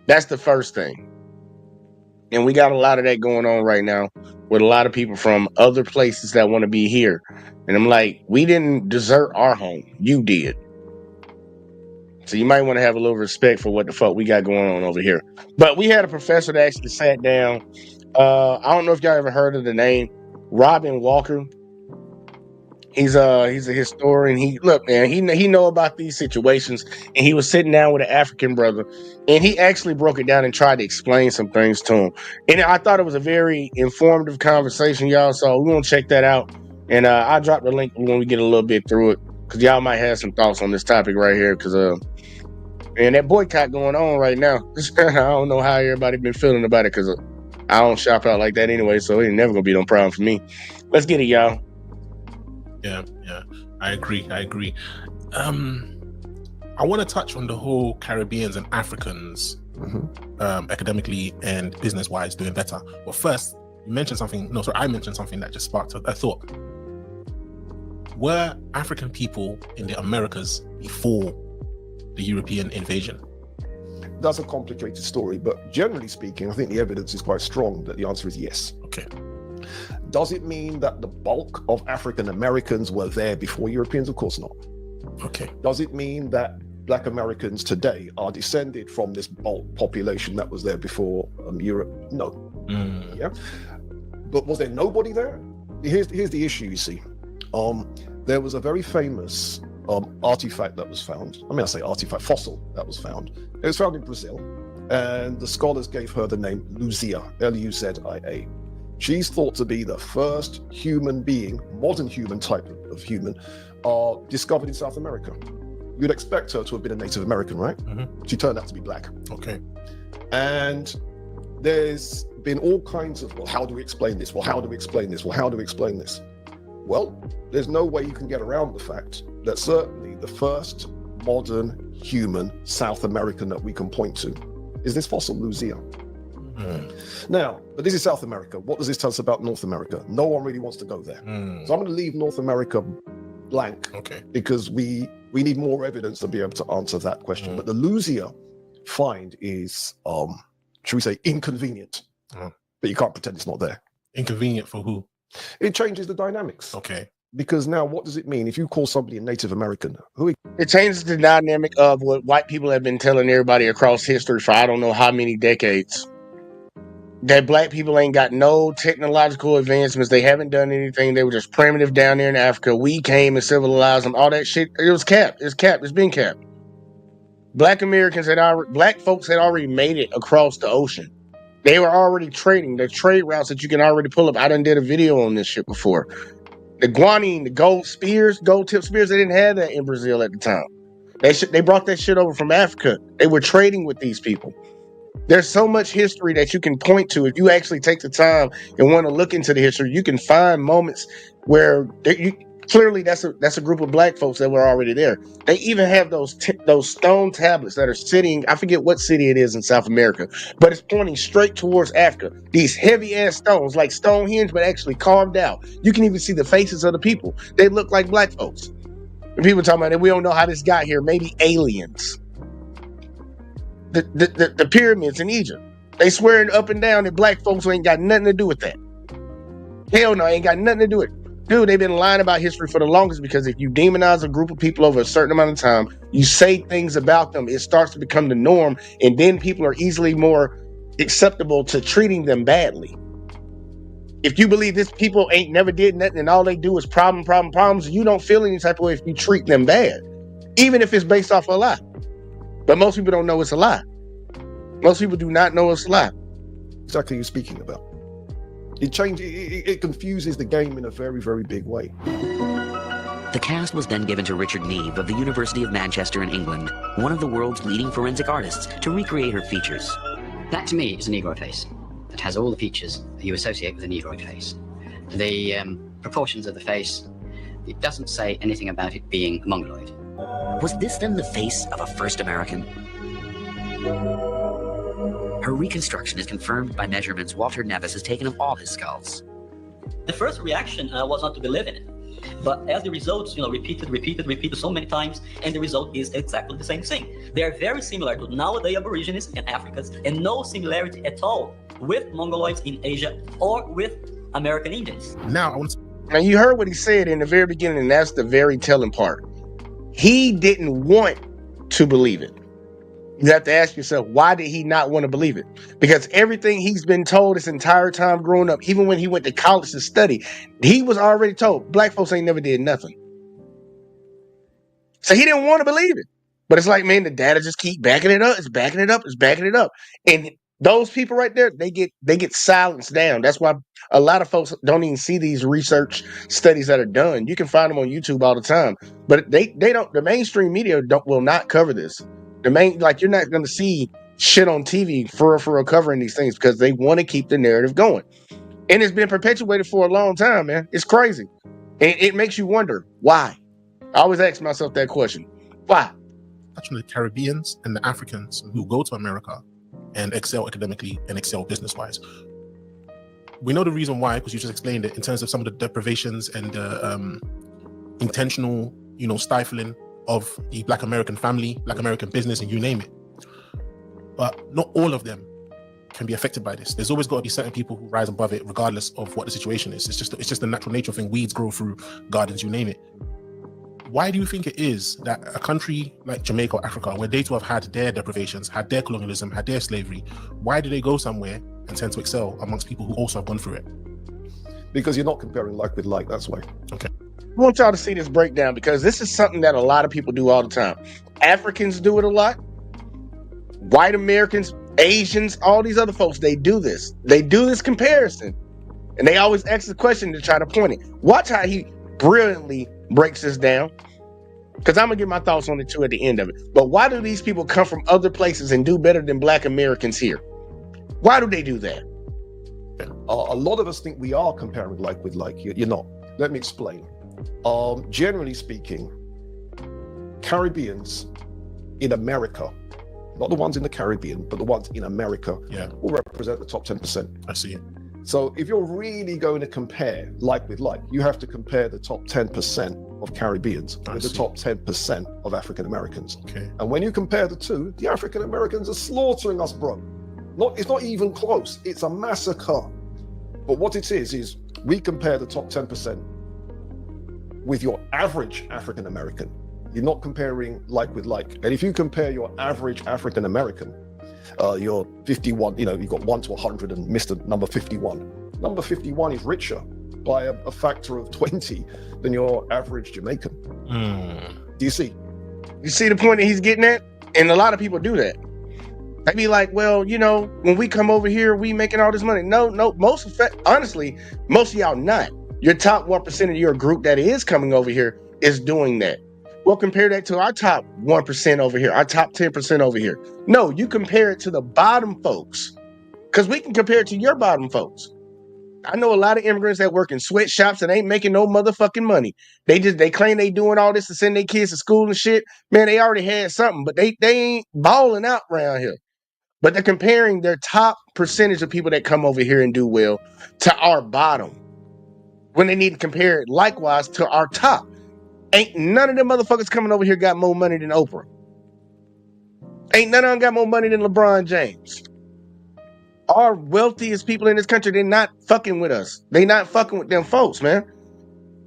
That's the first thing. And we got a lot of that going on right now with a lot of people from other places that want to be here. And I'm like, we didn't desert our home. You did. So you might want to have a little respect for what the fuck we got going on over here. But we had a professor that actually sat down. I don't know if y'all ever heard of the name Robin Walker. He's a historian. He know about these situations, and he was sitting down with an African brother, and he actually broke it down and tried to explain some things to him. And I thought it was a very informative conversation, y'all. So we want to check that out, and I'll drop the link when we get a little bit through it, because y'all might have some thoughts on this topic right here. Because and that boycott going on right now, I don't know how everybody been feeling about it, because I don't shop out like that anyway, so it ain't never gonna be no problem for me. Let's get it, y'all. Yeah, I agree. I want to touch on the whole Caribbeans and Africans academically and business-wise doing better. But first, I mentioned something that just sparked a thought. were African people in the Americas before the European invasion? That's a complicated story, but generally speaking, I think the evidence is quite strong that the answer is yes. Okay. Does it mean that the bulk of African Americans were there before Europeans? Of course not. Okay. Does it mean that Black Americans today are descended from this bulk population that was there before Europe? No. Yeah. But was there nobody there? Here's the issue, you see. There was a very famous artifact that was found. I mean, I say artifact, fossil that was found. It was found in Brazil, and the scholars gave her the name Luzia, Luzia. She's thought to be the first human being, modern human type of human, discovered in South America. You'd expect her to have been a Native American, right? She turned out to be Black. Okay. And there's been all kinds of, well, how do we explain this? Well, how do we explain this? Well, how do we explain this? Well, there's no way you can get around the fact that certainly the first modern human South American that we can point to is this fossil, Luzia. Now, but this is South America. What does this tell us about North America? No one really wants to go there. So I'm going to leave North America blank, because we need more evidence to be able to answer that question. But the Luzia find is, should we say, inconvenient, but you can't pretend it's not there. Inconvenient for who? It changes the dynamics. Okay. Because now what does it mean if you call somebody a Native American? It changes the dynamic of what white people have been telling everybody across history for I don't know how many decades. That Black people ain't got no technological advancements. They haven't done anything. They were just primitive down there in Africa. We came and civilized them. All that shit, it was capped. It's capped. It's been capped. Black folks had already made it across the ocean. They were already trading. The trade routes that you can already pull up. I done did a video on this shit before. The guanine, the gold tip spears, they didn't have that in Brazil at the time. They brought that shit over from Africa. They were trading with these people. There's so much history that you can point to. If you actually take the time and want to look into the history, you can find moments where clearly that's a group of Black folks that were already there. They even have those stone tablets that are sitting, I forget what city it is in South America, but it's pointing straight towards Africa. These heavy ass stones, like Stonehenge, but actually carved out. You can even see the faces of the people. They look like Black folks. And people talking about that we don't know how this got here. Maybe aliens. The pyramids in Egypt. They swearing up and down that Black folks ain't got nothing to do with that. Hell no, ain't got nothing to do with it. Dude, they've been lying about history for the longest, because if you demonize a group of people over a certain amount of time, you say things about them, it starts to become the norm, and then people are easily more acceptable to treating them badly. If you believe this people ain't never did nothing and all they do is problems, you don't feel any type of way if you treat them bad, even if it's based off a lie. But most people don't know it's a lie. Most people do not know it's a lie. Exactly you're speaking about. It confuses the game in a very, very big way. The cast was then given to Richard Neve of the University of Manchester in England, one of the world's leading forensic artists, to recreate her features. That to me is a Negroid face. It has all the features that you associate with a Negroid face. The proportions of the face, it doesn't say anything about it being Mongoloid. Was this then the face of a first American? Her reconstruction is confirmed by measurements Walter Nevis has taken of all his skulls. The first reaction was not to believe in it. But as the results, repeated so many times, and the result is exactly the same thing. They are very similar to nowadays Aborigines and Africans, and no similarity at all with Mongoloids in Asia or with American Indians. Now you heard what he said in the very beginning, and that's the very telling part. He didn't want to believe it. You have to ask yourself, why did he not want to believe it? Because everything he's been told his entire time growing up, even when he went to college to study, he was already told Black folks ain't never did nothing. So he didn't want to believe it. But it's like, man, the data just keep backing it up. It's backing it up. It's backing it up. And those people right there, they get silenced down. That's why a lot of folks don't even see these research studies that are done. You can find them on YouTube all the time, but they don't. The mainstream media will not cover this. You're not going to see shit on TV for covering these things, because they want to keep the narrative going, and it's been perpetuated for a long time, man. It's crazy, and it makes you wonder why. I always ask myself that question: why? That's from the Caribbeans and the Africans who go to America and excel academically and excel business-wise. We know the reason why, because you just explained it, in terms of some of the deprivations and the intentional, stifling of the Black American family, Black American business, and you name it. But not all of them can be affected by this. There's always got to be certain people who rise above it, regardless of what the situation is. It's just the natural nature thing. Weeds grow through gardens, you name it. Why do you think it is that a country like Jamaica or Africa, where they too have had their deprivations, had their colonialism, had their slavery, why do they go somewhere and tend to excel amongst people who also have gone through it? Because you're not comparing like with like, that's why. Okay. I want y'all to see this breakdown because this is something that a lot of people do all the time. Africans do it a lot. White Americans, Asians, all these other folks, they do this. They do this comparison. And they always ask the question to try to point it. Watch how he brilliantly breaks this down. Because I'm going to get my thoughts on it too at the end of it. But why do these people come from other places and do better than Black Americans here? Why do they do that? A lot of us think we are comparing like with like. You're not. Let me explain. Generally speaking, Caribbeans in America, not the ones in the Caribbean, but the ones in America, will represent the top 10%. I see it. So if you're really going to compare like with like, you have to compare the top 10% of Caribbeans with the top 10% of African Americans. Okay. And when you compare the two, the African Americans are slaughtering us, bro. It's not even close. It's a massacre. But what it is we compare the top 10% with your average African American. You're not comparing like with like. And if you compare your average African American, you're 51, you've got 1 to 100 and Mr. number 51. Number 51 is richer by a factor of 20 than your average Jamaican. Do you see? You see the point that he's getting at? And a lot of people do that. I'd be like, well, when we come over here, we making all this money. No, honestly, most of y'all not. Your top 1% of your group that is coming over here is doing that. Well, compare that to our top 1% over here, our top 10% over here. No, you compare it to the bottom folks, because we can compare it to your bottom folks. I know a lot of immigrants that work in sweatshops and ain't making no motherfucking money. They claim they doing all this to send their kids to school and shit. Man, they already had something, but they ain't balling out around here. But they're comparing their top percentage of people that come over here and do well to our bottom, when they need to compare it likewise to our top. Ain't none of them motherfuckers coming over here got more money than Oprah. Ain't none of them got more money than LeBron James. Our wealthiest people in this country, they're not fucking with us. They not fucking with them folks, man.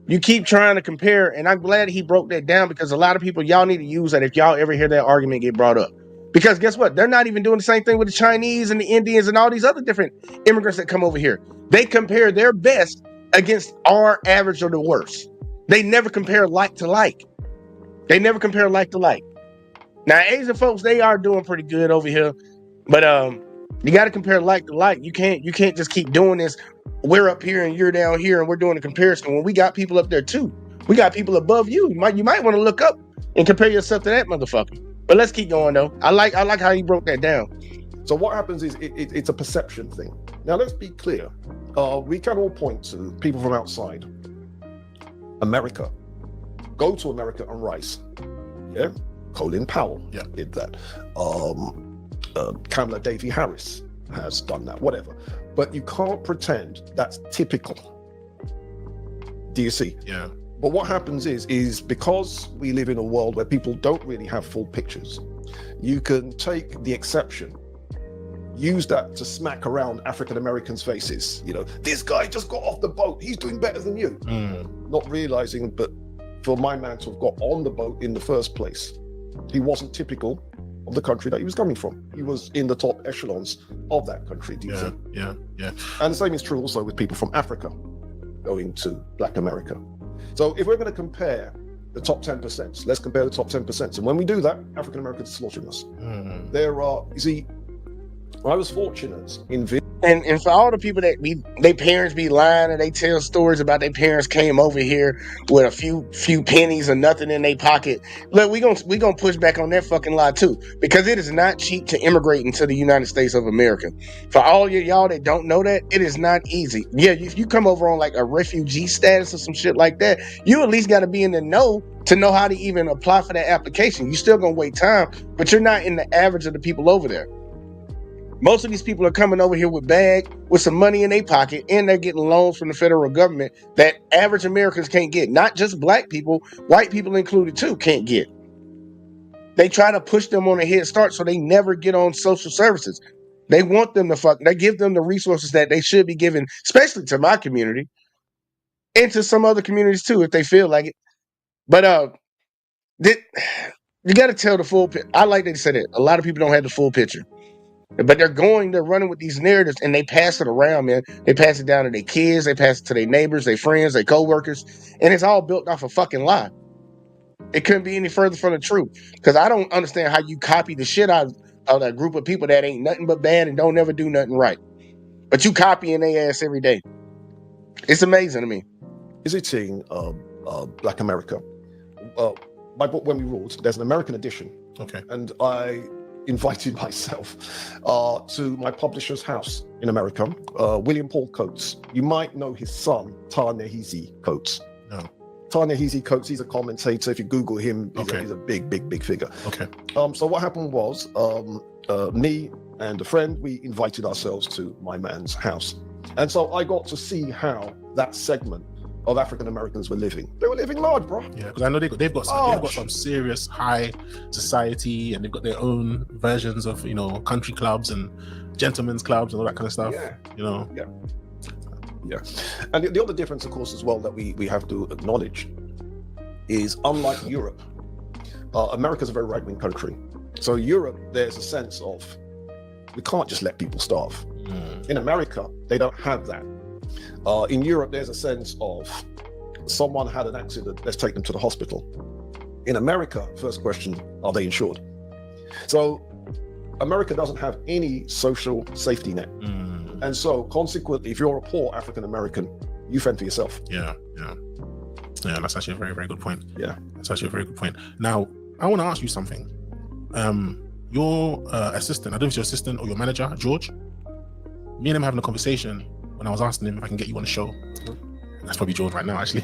You keep trying to compare, and I'm glad he broke that down, because a lot of people, y'all need to use that if y'all ever hear that argument get brought up. Because guess what? They're not even doing the same thing with the Chinese and the Indians and all these other different immigrants that come over here. They compare their best against our average or the worst. They never compare like to like. They never compare like to like. Now, Asian folks, they are doing pretty good over here, but you got to compare like to like. You can't just keep doing this. We're up here and you're down here, and we're doing a comparison when we got people up there too. We got people above you. You might want to look up and compare yourself to that motherfucker. But let's keep going though. I like how he broke that down. So what happens is it's a perception thing. Now let's be clear. We can all point to people from outside America. Go to America and rise. Yeah, Colin Powell did that. Kamala Davy Harris has done that. Whatever. But you can't pretend that's typical. Do you see? Yeah. But what happens is because we live in a world where people don't really have full pictures, you can take the exception, use that to smack around African Americans' faces. This guy just got off the boat. He's doing better than you. Not realizing, but for my man to have got on the boat in the first place, he wasn't typical of the country that he was coming from. He was in the top echelons of that country. Do you think? Yeah. And the same is true also with people from Africa going to Black America. So if we're going to compare the top 10%, let's compare the top 10%. And when we do that, African Americans are slaughtering us. There are, you see, I was fortunate in and for all the people that their parents be lying and they tell stories about their parents came over here with a few pennies or nothing in their pocket. Look, we gonna push back on that fucking lie too, because it is not cheap to immigrate into the United States of America. For all y'all that don't know that, it is not easy. Yeah, if you come over on like a refugee status or some shit like that, you at least got to be in the know to know how to even apply for that application. You still gonna wait time, but you're not in the average of the people over there. Most of these people are coming over here with some money in their pocket, and they're getting loans from the federal government that average Americans can't get. Not just black people, white people included too, can't get. They try to push them on a head start so they never get on social services. They want them to they give them the resources that they should be given, especially to my community and to some other communities too, if they feel like it. But you got to tell the full picture. I like that you said it. A lot of people don't have the full picture, but they're running with these narratives, and they pass it around, man. They pass it down to their kids, they pass it to their neighbors, their friends, their coworkers, and it's all built off a fucking lie. It couldn't be any further from the truth, because I don't understand how you copy the shit out of that group of people that ain't nothing but bad and don't ever do nothing right, but you copying their ass every day. It's amazing to me. Visiting Black America. My book, When We Ruled, there's an American edition. Okay. And I invited myself to my publisher's house in America, William Paul Coates. You might know his son, Ta-Nehisi Coates. No. Ta-Nehisi Coates, he's a commentator. If you Google him, he's a big figure. Okay. So what happened was, me and a friend, we invited ourselves to my man's house. And so I got to see how that segment of African Americans were living. They were living large, bro. Yeah, because I know they've got some serious high society, and they've got their own versions of country clubs and gentlemen's clubs and all that kind of stuff. Yeah. Yeah. And the other difference, of course, as well, that we have to acknowledge is, unlike Europe, America's a very right-wing country. So Europe, there's a sense of, we can't just let people starve. In America, they don't have that. In Europe, there's a sense of, someone had an accident, let's take them to the hospital. In America, first question, are they insured? So America doesn't have any social safety net. And so consequently, if you're a poor African American, you fend for yourself. Yeah, that's actually a very, very good point. Yeah. That's actually a very good point. Now, I want to ask you something. Your assistant, I don't know if it's your assistant or your manager, George, me and him having a conversation when I was asking him if I can get you on the show. That's probably George right now, actually.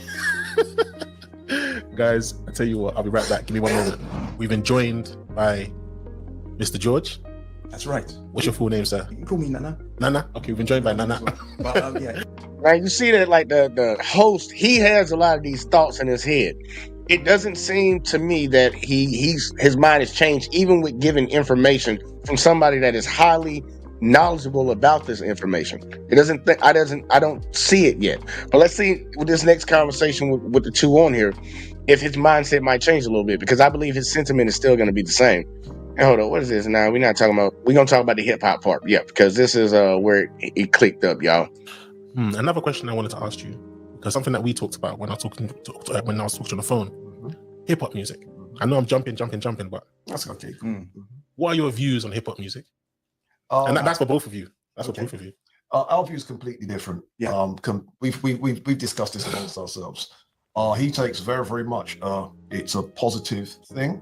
Guys, I tell you what, I'll be right back. Give me 1 moment. We've been joined by Mr. George. That's right. What's your full name, sir? You can call me Nana. Nana? Okay, we've been joined by Nana. But, yeah. Now you see that, like, the host, he has a lot of these thoughts in his head. It doesn't seem to me that his mind has changed, even with giving information from somebody that is highly knowledgeable about this information. I don't see it yet. But let's see with this next conversation with the two on here, if his mindset might change a little bit, because I believe his sentiment is still going to be the same. And hold on, what is this now? We're going to talk about the hip hop part. Yeah, because this is where it clicked up, y'all. Another question I wanted to ask you, because something that we talked about when I was talking on the phone, hip hop music. I know I'm jumping, but that's okay. What are your views on hip hop music? And that's for both of you. That's for both of you. Our view is completely different. Yeah. We've discussed this amongst ourselves. He takes very, very much. It's a positive thing.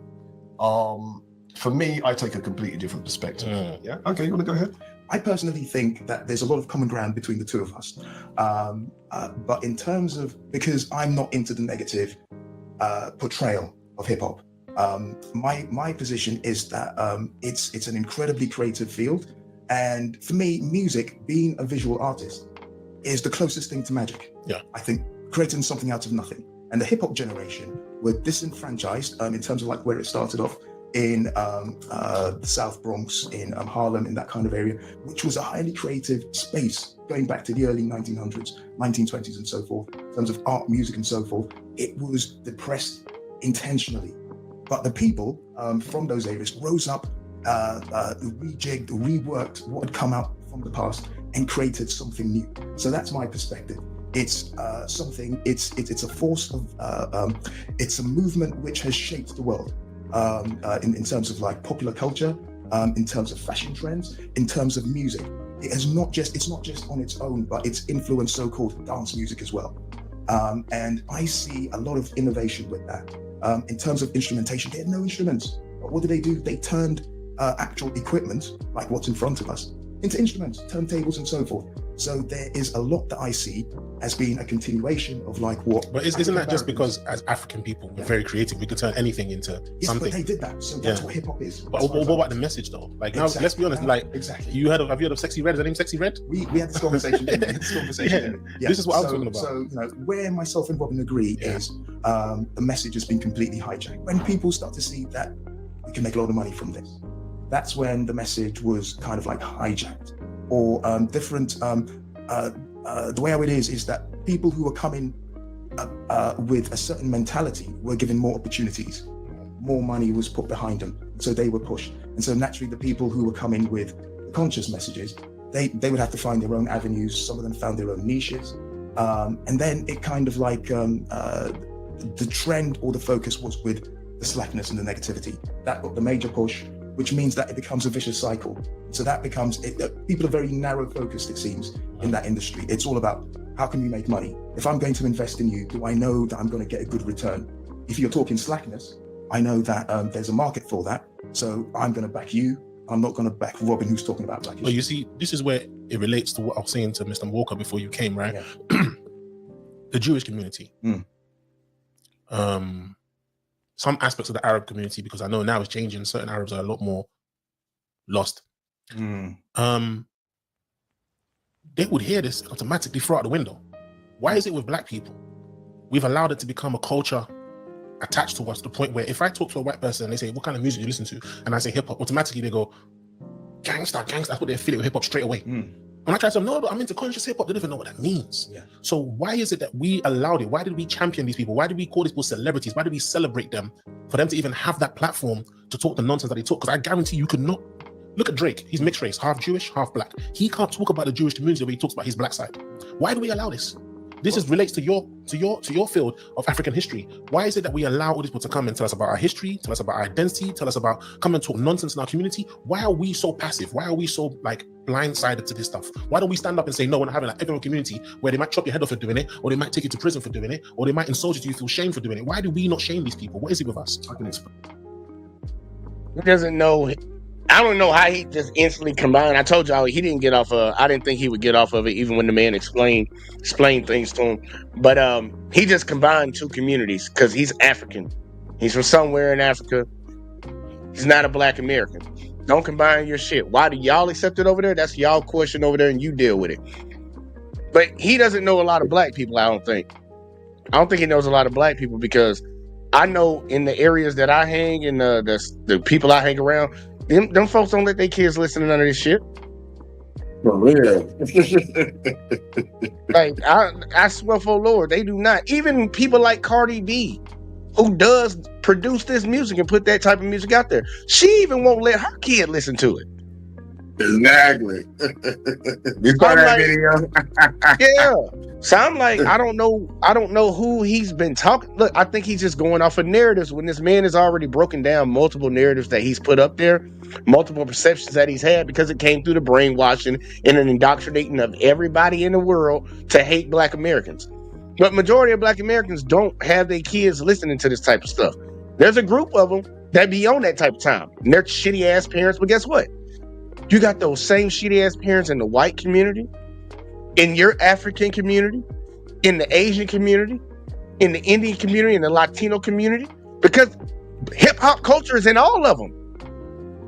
For me, I take a completely different perspective. Yeah. Okay, you want to go ahead? I personally think that there's a lot of common ground between the two of us. But in terms of, because I'm not into the negative portrayal of hip hop, my position is that it's an incredibly creative field. And for me, music, being a visual artist, is the closest thing to magic. Yeah. I think creating something out of nothing. And the hip hop generation were disenfranchised in terms of like where it started off in the South Bronx, in Harlem, in that kind of area, which was a highly creative space going back to the early 1900s, 1920s and so forth, in terms of art, music and so forth. It was depressed intentionally. But the people from those areas rose up, rejigged, reworked what had come out from the past and created something new. So that's my perspective. It's something, it's a force of, it's a movement which has shaped the world in terms of like popular culture, in terms of fashion trends, in terms of music. It's not just on its own, but it's influenced so-called dance music as well. And I see a lot of innovation with that. In terms of instrumentation, they had no instruments. But what did? They turned actual equipment, like what's in front of us, into instruments, turntables and so forth. So there is a lot that I see as being a continuation of like what. But isn't that just because as African people we're very creative, we can turn anything into something? But they did that, so that's what hip hop is. But what about the message though? Like now, let's be honest. Like exactly, have you heard of Sexy Red? Is that name Sexy Red? We had this conversation. This is what I'm talking about. So where myself and Robin agree is the message has been completely hijacked. When people start to see that we can make a lot of money from this, that's when the message was kind of like hijacked or different. The way how it is that people who are coming with a certain mentality were given more opportunities, more money was put behind them, so they were pushed. And so naturally the people who were coming with conscious messages, they would have to find their own avenues. Some of them found their own niches, and then it kind of like the trend or the focus was with the slackness and the negativity. That got the major push, which means that it becomes a vicious cycle. So that becomes, people are very narrow focused, it seems, in that industry. It's all about how can we make money? If I'm going to invest in you, do I know that I'm going to get a good return? If you're talking slackness, I know that there's a market for that. So I'm going to back you. I'm not going to back Robin, who's talking about black. Well, you see, this is where it relates to what I was saying to Mr. Walker before you came, right? Yeah. The Jewish community. Some aspects of the Arab community, because I know now it's changing. Certain Arabs are a lot more lost. They would hear this automatically throw out the window. Why is it with black people? We've allowed it to become a culture attached to us to the point where if I talk to a white person and they say, what kind of music do you listen to? And I say hip hop, automatically they go, gangsta. That's what they affiliate with hip hop straight away. When I try to say, no, I'm into conscious hip hop, they don't even know what that means. So why is it that we allowed it? Why did we champion these people? Why did we call these people celebrities? Why did we celebrate them for them to even have that platform to talk the nonsense that they talk? Because I guarantee you could not. Look at Drake. He's mixed race, half Jewish, half black. He can't talk about the Jewish community the way he talks about his black side. Why do we allow this? This relates to your field of African history. Why is it that we allow all these people to come and tell us about our history, tell us about our identity, tell us about come and talk nonsense in our community? Why are we so passive? Why are we so like blindsided to this stuff? Why don't we stand up and say no when having like every community where they might chop your head off for doing it, or they might take you to prison for doing it, or they might insult you to you feel shame for doing it? Why do we not shame these people? What is it with us? I can explain. He doesn't know. I don't know how he just instantly combined. I told y'all he didn't get off I didn't think he would get off of it, even when the man explained things to him. But he just combined two communities because he's African. He's from somewhere in Africa. He's not a black American. Don't combine your shit. Why do y'all accept it over there? That's y'all question over there, and you deal with it. But he doesn't know a lot of black people. I don't think he knows a lot of black people, because I know in the areas that I hang and the people I hang around. Them folks don't let their kids listen to none of this shit. For real. Like, I swear for Lord, they do not. Even people like Cardi B, who does produce this music and put that type of music out there, she even won't let her kid listen to it. Exactly. You saw that video? Yeah. So I'm like, I don't know who he's been talking. Look, I think he's just going off of narratives when this man has already broken down multiple narratives that he's put up there, multiple perceptions that he's had, because it came through the brainwashing and an indoctrinating of everybody in the world to hate black Americans. But majority of black Americans don't have their kids listening to this type of stuff. There's a group of them that be on that type of time. And they're shitty ass parents, but guess what? You got those same shitty ass parents in the white community, in your African community, in the Asian community, in the Indian community, in the Latino community, because hip hop culture is in all of them.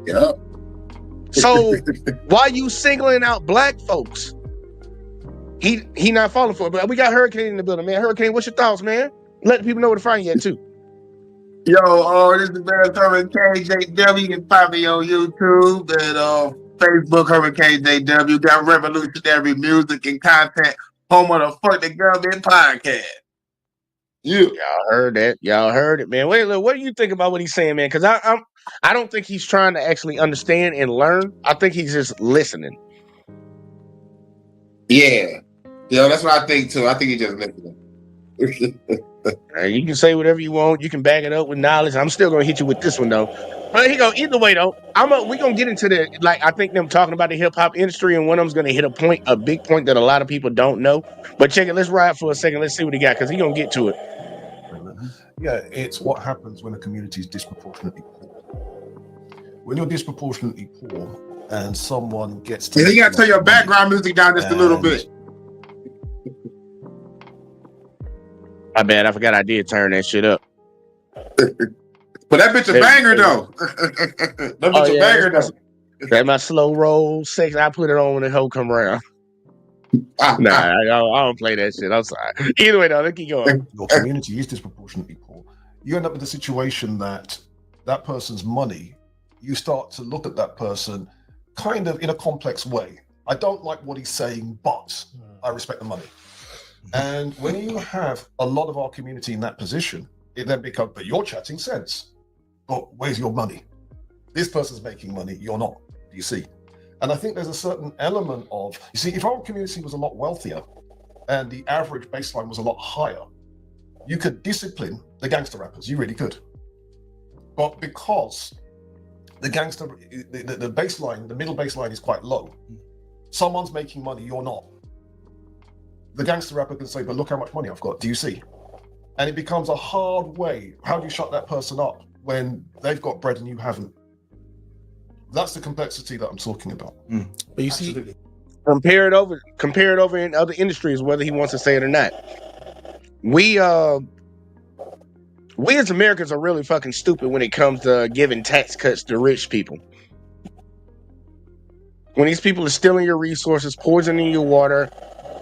Yep. So why you singling out black folks? He not falling for it. But we got Hurricane in the building, man. Hurricane, what's your thoughts, man? Let people know where to find you at too. Yo, this is Hurricane JW. You can find me on YouTube and Facebook, Hurricane JW. Got revolutionary music and content. Home of the Fuck the Government podcast. Y'all heard that. Y'all heard it, man. Wait, look, what do you think about what he's saying, man? Because I don't think he's trying to actually understand and learn. I think he's just listening. Yeah. That's what I think too. I think he's just listening. You can say whatever you want. You can back it up with knowledge. I'm still gonna hit you with this one though. But he go either way though. We're gonna get into the I think them talking about the hip hop industry, and one of them's gonna hit a big point that a lot of people don't know. But check it. Let's ride for a second. Let's see what he got, because he gonna get to it. Yeah, it's what happens when a community is disproportionately poor. When you're disproportionately poor and someone gets to Yeah, you make gotta a turn lot your of money, background music down just a little bit. My bad, I forgot I did turn that shit up. But that bitch a banger though. That bitch a banger though. That's my slow roll sex. I put it on when the hoe come around. Nah, I don't play that shit. I'm sorry. Either way, though, let's keep going. your community is disproportionately poor, you end up with a situation that that person's money, you start to look at that person kind of in a complex way. I don't like what he's saying, but I respect the money. And when you have a lot of our community in that position, it then becomes, but you're chatting sense. But where's your money? This person's making money, you're not, you see. And I think there's a certain element of, you see, if our community was a lot wealthier and the average baseline was a lot higher, you could discipline the gangster rappers, you really could. But because the gangster, the baseline, the middle baseline is quite low, someone's making money, you're not. The gangster rapper can say, but look how much money I've got, do you see? And it becomes a hard way. How do you shut that person up when they've got bread and you haven't? That's the complexity that I'm talking about. But you see, compare it over in other industries, whether he wants to say it or not. We as Americans are really fucking stupid when it comes to giving tax cuts to rich people. When these people are stealing your resources, poisoning your water,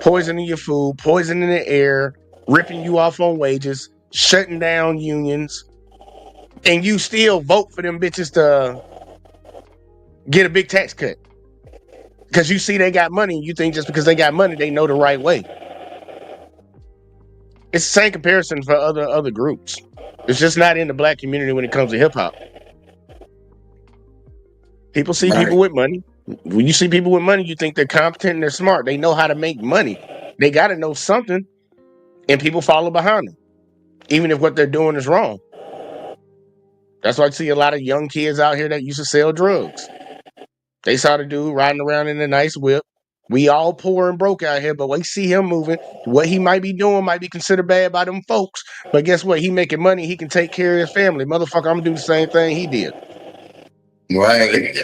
poisoning your food, poisoning the air, ripping you off on wages, shutting down unions, and you still vote for them bitches to get a big tax cut. Because you see they got money, you think just because they got money, they know the right way. It's the same comparison for other groups. It's just not in the black community when it comes to hip hop. People see people with money. When you see people with money, you think they're competent and they're smart. They know how to make money. They got to know something, and people follow behind them, even if what they're doing is wrong. That's why I see a lot of young kids out here that used to sell drugs. They saw the dude riding around in a nice whip. We all poor and broke out here, but we see him moving. What he might be doing might be considered bad by them folks. But guess what? He making money. He can take care of his family. Motherfucker, I'm going to do the same thing he did. Right.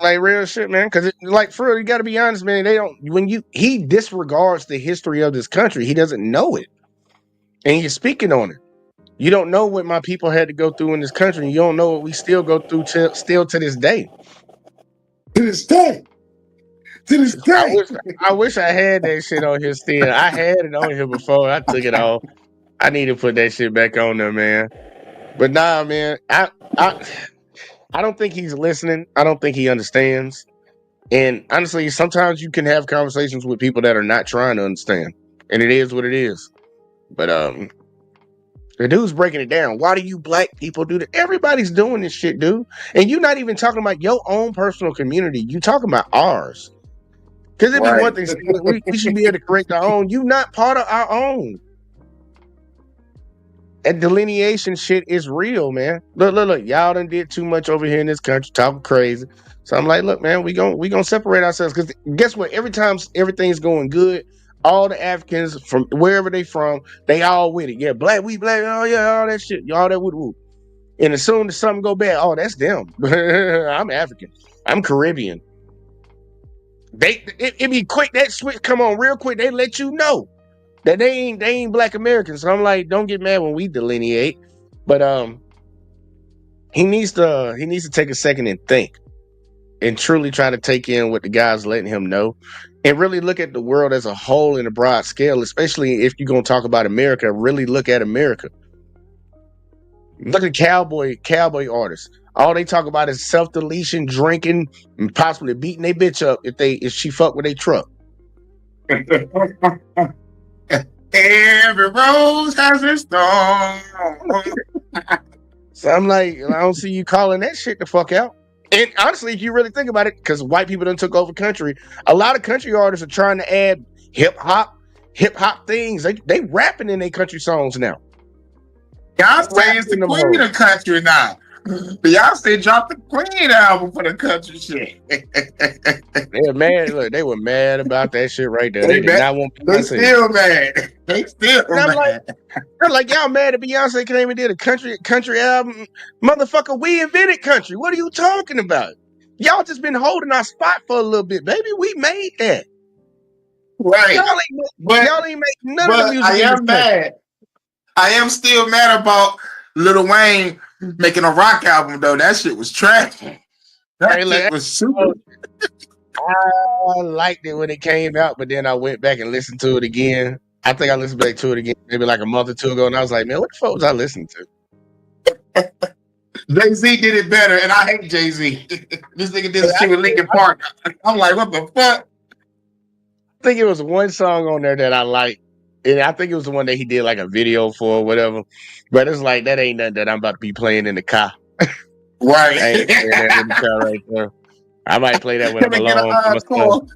Like real shit, man. Because like for real, you got to be honest, man. He disregards the history of this country. He doesn't know it, and he's speaking on it. You don't know what my people had to go through in this country, and you don't know what we still go through still to this day. To this day. I wish I had that shit on here still. I had it on here before. I took it off. I need to put that shit back on there, man. But nah, man. I don't think he's listening. I don't think he understands. And honestly, sometimes you can have conversations with people that are not trying to understand. And it is what it is. But the dude's breaking it down. Why do you black people do that? Everybody's doing this shit, dude. And you're not even talking about your own personal community. You talking about ours. Because it'd be one thing, we should be able to correct our own. You not part of our own. And delineation shit is real, man. Look. Y'all done did too much over here in this country, talking crazy. So I'm like, look, man, we gonna separate ourselves. Because guess what? Every time everything's going good, all the Africans from wherever they from, they all with it. Yeah, we black, oh yeah, all that shit, all that woo. And as soon as something go bad, oh, that's them. I'm African. I'm Caribbean. It be quick. That switch come on real quick. They let you know that they ain't black Americans. So I'm like, don't get mad when we delineate. But he needs to take a second and think, and truly try to take in what the guy's letting him know, and really look at the world as a whole in a broad scale. Especially if you're gonna talk about America, really look at America. Look at cowboy artists. All they talk about is self-deletion, drinking, and possibly beating their bitch up if she fuck with their truck. Every rose has its thorn. So I'm like, I don't see you calling that shit the fuck out. And honestly, if you really think about it, because white people done took over country, a lot of country artists are trying to add hip hop things. They rapping in their country songs now. Y'all say it's the queen of country now. Beyonce dropped the Queen album for the country shit. They were mad. Look, they were mad about that shit right there. They did mad. not want They Beyonce. still mad. They still And I'm mad. they're like, y'all mad at Beyonce came and did a country album? Motherfucker, we invented country. What are you talking about? Y'all just been holding our spot for a little bit, baby. We made that. Right. Y'all ain't make none of the music. I am mad. I am still mad about Lil Wayne making a rock album though. That shit was trash. That shit was super. I liked it when it came out, but then I went back and listened to it again. I think I listened back to it again maybe like a month or two ago, and I was like, man, what the fuck was I listening to? Jay-Z did it better, and I hate Jay-Z. This nigga did this shit with Linkin Park. I'm like, what the fuck? I think it was one song on there that I liked. And I think it was the one that he did like a video for or whatever. But it's like, that ain't nothing that I'm about to be playing in the car. Right. I ain't playing that in the car right there. I might play that when I'm alone.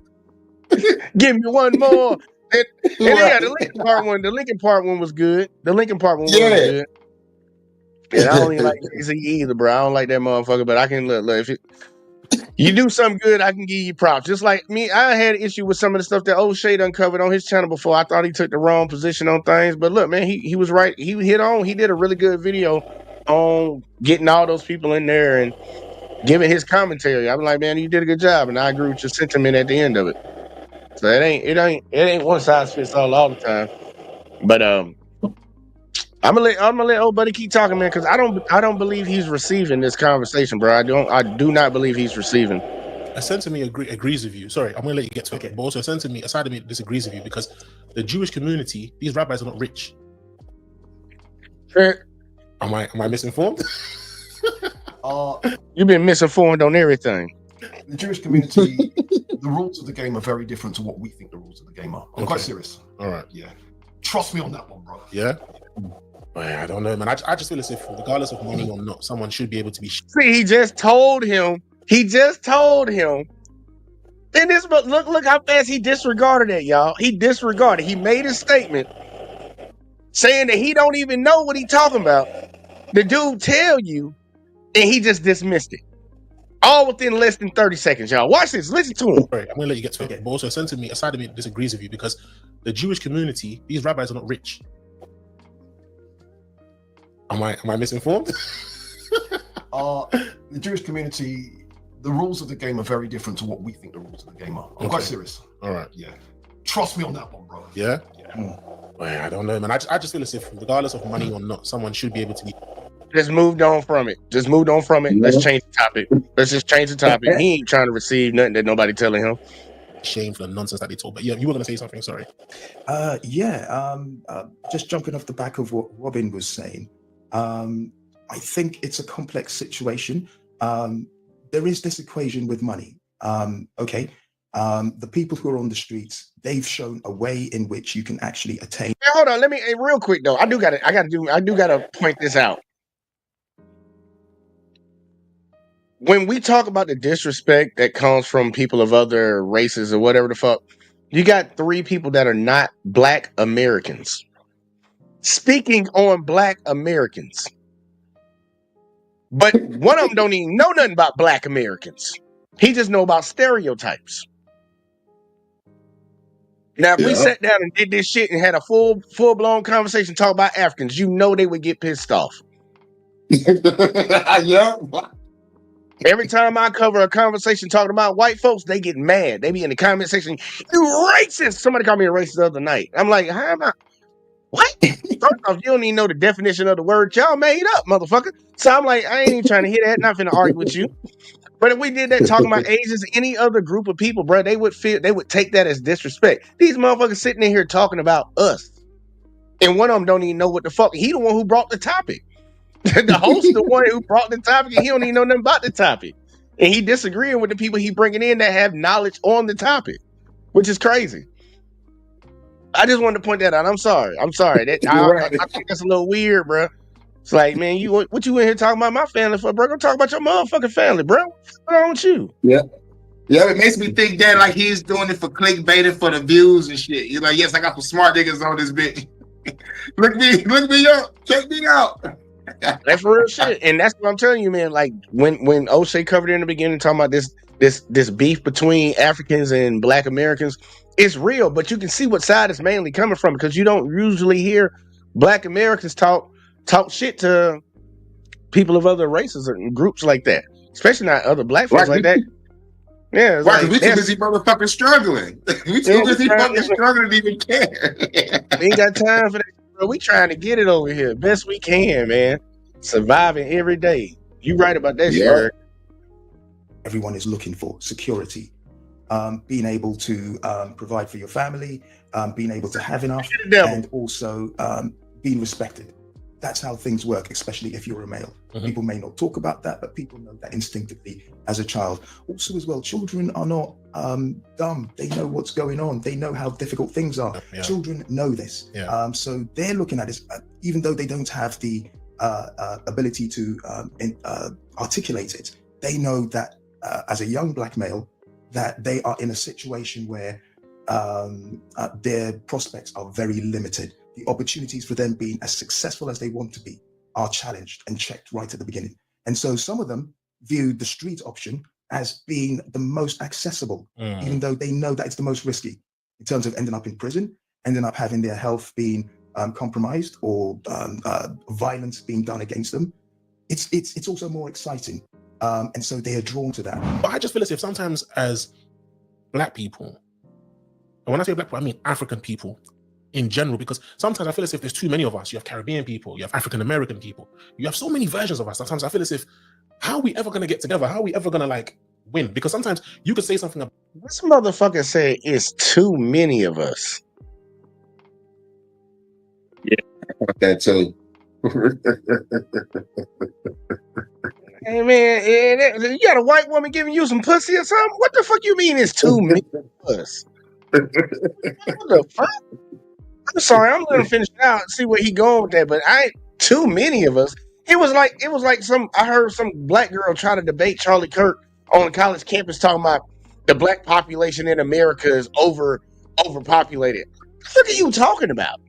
Give me one more. And yeah, the Linkin Park one was good. The Linkin Park one was good. And I don't even like Jay-Z either, bro. I don't like that motherfucker, but I can look if you do something good, I can give you props. Just like me, I had an issue with some of the stuff that O'Shea uncovered on his channel before. I thought he took the wrong position on things. But look, man, he was right. He hit on. He did a really good video on getting all those people in there and giving his commentary. I'm like, man, you did a good job, and I agree with your sentiment at the end of it. So it ain't one size fits all the time. But I'm gonna let old buddy keep talking, man, because I don't believe he's receiving this conversation, bro. I do not believe he's receiving. A sense of me agrees with you. Sorry, I'm gonna let you get to it. But also a sense of me, aside of me, disagrees with you because the Jewish community, these rabbis are not rich. Am I misinformed? You've been misinformed on everything. The Jewish community, the rules of the game are very different to what we think the rules of the game are. I'm quite serious. All right. Yeah. Trust me on that one, bro. Yeah. I don't know, man. I just feel as if, regardless of money or not, someone should be able to be. See, he just told him. And this, look how fast he disregarded it, y'all. He disregarded. He made a statement saying that he don't even know what he talking about. The dude tell you, and he just dismissed it. All within less than 30 seconds, y'all. Watch this. Listen to him. Right, I'm gonna let you get to it. But also, a sense of me, aside of me, disagrees with you because the Jewish community, these rabbis are not rich. Am I misinformed? The Jewish community, the rules of the game are very different to what we think the rules of the game are. I'm quite serious. All right. Yeah. Trust me on that one, bro. Yeah? I don't know, man. I just feel as if, regardless of money or not, someone should be able to be. Just moved on from it. Let's change the topic. Let's just change the topic. He ain't trying to receive nothing that nobody telling him. Shame for the nonsense that they told. But yeah, you were going to say something. Sorry. Just jumping off the back of what Robin was saying. I think it's a complex situation. There is this equation with money. The people who are on the streets, they've shown a way in which you can actually attain. Hey, hold on, let me real quick though. I do gotta point this out. When we talk about the disrespect that comes from people of other races or whatever the fuck, you got 3 people that are not Black Americans speaking on Black Americans. But one of them don't even know nothing about Black Americans. He just know about stereotypes. Now, if we sat down and did this shit and had a full-blown conversation talk about Africans, you know they would get pissed off. Yeah. Every time I cover a conversation talking about white folks, they get mad. They be in the comment section, you racist. Somebody called me a racist the other night. I'm like, how am I? What? First off, you don't even know the definition of the word y'all made up, motherfucker. So I'm like, I ain't even trying to hear that. Not finna argue with you. But if we did that talking about Asians, any other group of people, bro, they would take that as disrespect. These motherfuckers sitting in here talking about us. And one of them don't even know what the fuck. He the one who brought the topic. The host the one who brought the topic, and he don't even know nothing about the topic. And he disagreeing with the people he bringing in that have knowledge on the topic, which is crazy. I just wanted to point that out. I'm sorry. I think that's a little weird, bro. It's like, man, what you in here talking about my family for, bro? Go talk about your motherfucking family, bro. What's wrong with you? Yeah. Yeah, it makes me think that like he's doing it for clickbaiting for the views and shit. You're like, yes, I got some smart niggas on this bitch. Look me up. Check me out. That's real shit, and that's what I'm telling you, man. Like when O'Shea covered in the beginning talking about this beef between Africans and Black Americans, it's real. But you can see what side it's mainly coming from because you don't usually hear Black Americans talk shit to people of other races or groups like that, especially not other Black folks like that. Yeah, it's Right, like, we too busy motherfucking struggling. We too busy fucking struggling to even care. we ain't got time for that, bro. We trying to get it over here best we can, man. Surviving every day. You right about that, sir. Everyone is looking for security, being able to provide for your family, being able to have enough, and also being respected. That's how things work, especially if you're a male. People may not talk about that, but people know that instinctively as a child. Also, as well, children are not dumb. They know what's going on. They know how difficult things are. Children know this. So they're looking at this, even though they don't have the ability to articulate it. They know that as a young Black male, that they are in a situation where their prospects are very limited. The opportunities for them being as successful as they want to be are challenged and checked right at the beginning. And so some of them view the street option as being the most accessible, even though they know that it's the most risky in terms of ending up in prison, ending up having their health being compromised or violence being done against them. It's also more exciting. And so they are drawn to that. But I just feel as if sometimes as Black people, and when I say Black people, I mean African people in general, because sometimes I feel as if there's too many of us. You have Caribbean people, you have African American people, you have so many versions of us. Sometimes I feel as if, how are we ever going to get together? How are we ever going to like win? Because sometimes you could say something about this motherfucker said it's too many of us. Yeah, that too. Hey man, you got a white woman giving you some pussy or something? What the fuck you mean it's too many of us? What the fuck? I'm sorry, I'm gonna finish it out and see where he going with that, but I ain't too many of us. It was like I heard some Black girl try to debate Charlie Kirk on a college campus talking about the Black population in America is overpopulated. What the fuck are you talking about?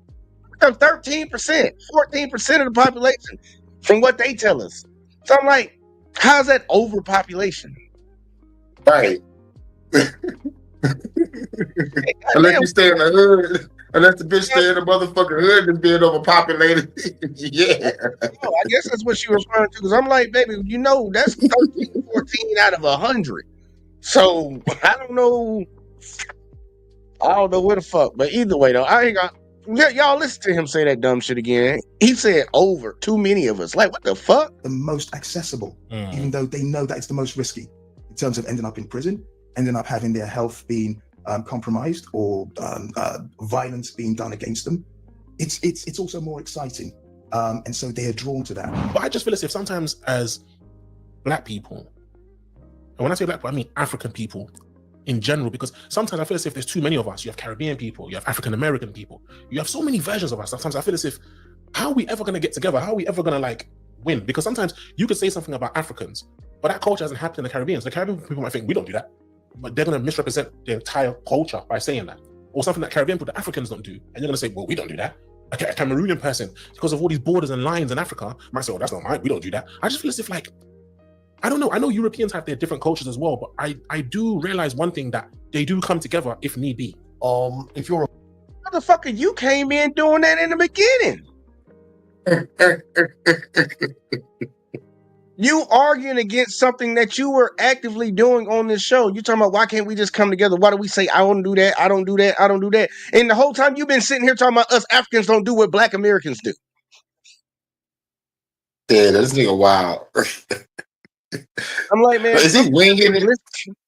13%, 14% of the population from what they tell us. So I'm like, how's that overpopulation? Right. Unless you stay in the hood. Unless the bitch stay in the motherfucking hood and being overpopulated. Yeah. Oh, I guess that's what she was referring to. Because I'm like, baby, you know, that's 13, 14 out of 100. So I don't know where the fuck. But either way, though, I ain't got. Y'all listen to him say that dumb shit again. He said over too many of us. Like, what the fuck? The most accessible, even though they know that it's the most risky in terms of ending up in prison, ending up having their health being compromised or violence being done against them. It's also more exciting. And so they are drawn to that. But I just feel as if sometimes as Black people, and when I say Black people, I mean African people in general, because sometimes I feel as if there's too many of us. You have Caribbean people, you have African American people, you have so many versions of us. Sometimes I feel as if, how are we ever going to get together? How are we ever going to like win? Because sometimes you could say something about Africans, but that culture hasn't happened in the Caribbean. So the Caribbean people might think we don't do that, but they're going to misrepresent the entire culture by saying that. Or something that Caribbean people, the Africans don't do. And you're going to say, well, we don't do that. A Cameroonian person, because of all these borders and lines in Africa, might say, oh, that's not mine, we don't do that. I just feel as if like, I don't know. I know Europeans have their different cultures as well, but I do realize one thing, that they do come together if need be. If you're a motherfucker, you came in doing that in the beginning. You arguing against something that you were actively doing on this show. You talking about why can't we just come together? Why do we say I don't do that? I don't do that. I don't do that. And the whole time you've been sitting here talking about us Africans don't do what Black Americans do. Yeah, this nigga wild. I'm like, man, is he winging it?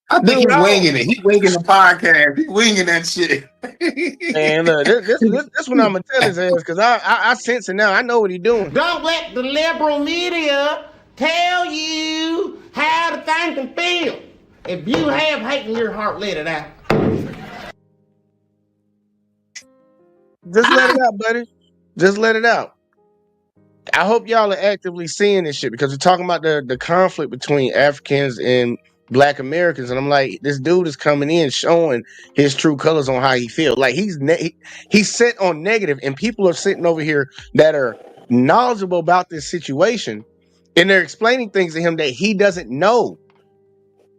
I think he's winging it. He's winging the podcast. He's winging that shit. Man, look, this one I'm gonna tell his ass because I sense it now. I know what he's doing. Don't let the liberal media tell you how to think and feel. If you have hate in your heart, let it out. Just let it out, buddy. Just let it out. I hope y'all are actively seeing this shit because we're talking about the conflict between Africans and Black Americans, and I'm like, this dude is coming in showing his true colors on how he feels. Like he's set on negative, and people are sitting over here that are knowledgeable about this situation, and they're explaining things to him that he doesn't know,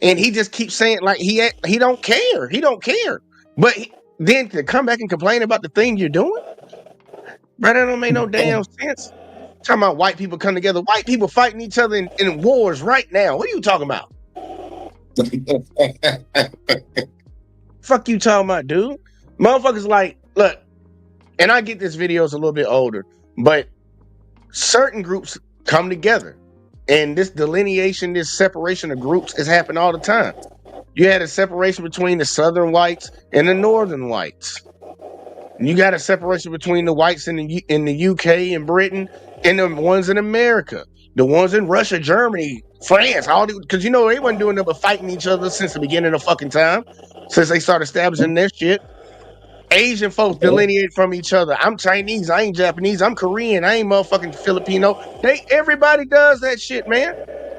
and he just keeps saying like he don't care, but then to come back and complain about the thing you're doing, bro, that don't make no damn sense. Talking about white people come together, white people fighting each other in wars right now. What are you talking about? Fuck you talking about, dude? Motherfuckers like, look, and I get this video's a little bit older, but certain groups come together, and this delineation, this separation of groups is happening all the time. You had a separation between the southern whites and the northern whites. You got a separation between the whites in the UK and Britain and the ones in America, the ones in Russia, Germany, France, all because they wasn't doing nothing but fighting each other since the beginning of fucking time, since they started establishing their shit. Asian folks delineate from each other. I'm Chinese, I ain't Japanese, I'm Korean, I ain't motherfucking Filipino. Everybody does that shit, man.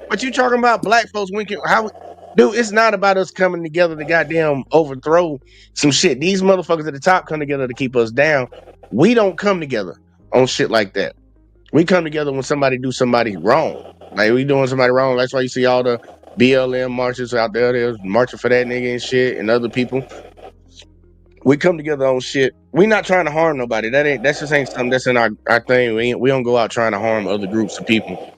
But you talking about black folks winking? Dude, it's not about us coming together to goddamn overthrow some shit. These motherfuckers at the top come together to keep us down. We don't come together on shit like that. We come together when somebody do somebody wrong. Like we doing somebody wrong. That's why you see all the BLM marches out there. They're marching for that nigga and shit and other people. We come together on shit. We not trying to harm nobody. That just ain't something that's in our thing. We don't go out trying to harm other groups of people.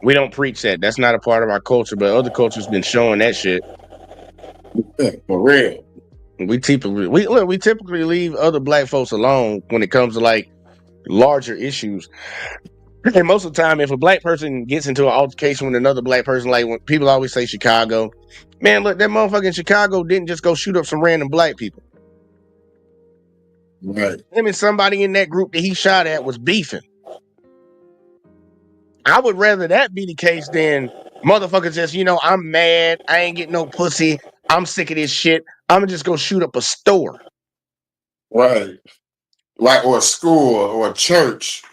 We don't preach that. That's not a part of our culture, but other cultures been showing that shit. For real. We typically leave other black folks alone when it comes to like larger issues. And most of the time, if a black person gets into an altercation with another black person, like when people always say Chicago, man, look, that motherfucker in Chicago didn't just go shoot up some random black people. Right. Him and somebody in that group that he shot at was beefing. I would rather that be the case than motherfuckers just, I'm mad, I ain't getting no pussy, I'm sick of this shit, I'm gonna just go shoot up a store. Right. Like, or a school or a church.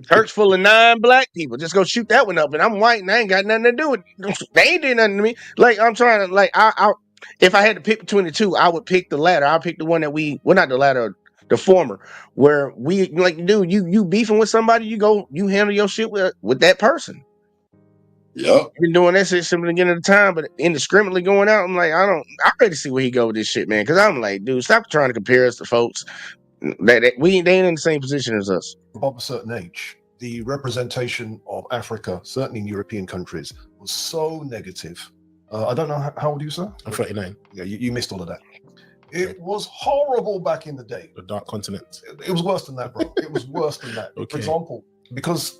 Church full of 9 black people. Just go shoot that one up. And I'm white and I ain't got nothing to do with it. They ain't did nothing to me. Like, I'm trying to, like, if I had to pick between the two, I would pick the latter. I'll pick the one that not the latter, the former, where we, like, dude, you beefing with somebody, you handle your shit with that person. Yep. Been doing that shit since the beginning of the time, but indiscriminately going out, I'm like, I'm ready to see where he go with this shit, man. Because I'm like, dude, stop trying to compare us to folks they ain't in the same position as us. Above a certain age, the representation of Africa, certainly in European countries, was so negative. I don't know how old are you, sir? I'm 39. Yeah, you missed all of that. It was horrible back in the day. The dark continent. It was worse than that, bro. It was worse than that. Okay. For example, because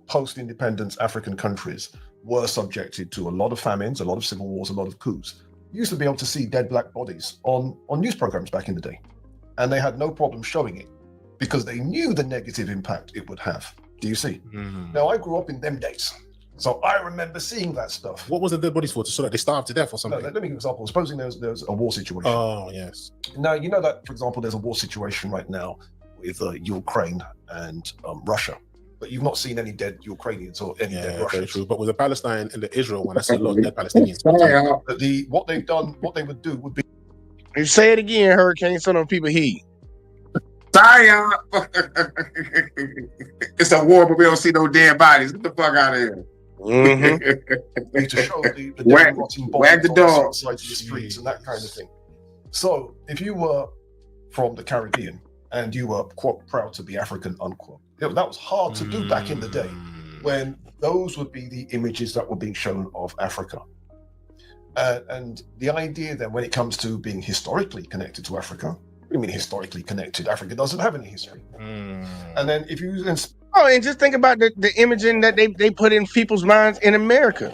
post-independence African countries were subjected to a lot of famines, a lot of civil wars, a lot of coups. You used to be able to see dead black bodies on news programs back in the day. And they had no problem showing it because they knew the negative impact it would have. Do you see? Mm-hmm. Now, I grew up in them days. So I remember seeing that stuff. What was the dead bodies for? So that they starved to death or something? No, let me give you an example. Supposing there's a war situation. Oh, yes. Now, you know that, for example, there's a war situation right now with Ukraine and Russia. But you've not seen any dead Ukrainians or any dead Russians. True. But with the Palestine and the Israel one, I see a lot of dead Palestinians. What they've done, what they would do would be. You say it again, Hurricane, so them people hear. Zion. It's a war, but we don't see no dead bodies. Get the fuck out of here. Mm-hmm. To show the wag the dog on sides of the streets and that kind of thing. So if you were from the Caribbean and you were quote proud to be African unquote, that was hard to do back in the day when those would be the images that were being shown of Africa. And the idea that when it comes to being historically connected to Africa, what do you mean historically connected? Africa doesn't have any history. And then if you and just think about the imaging that they put in people's minds in America.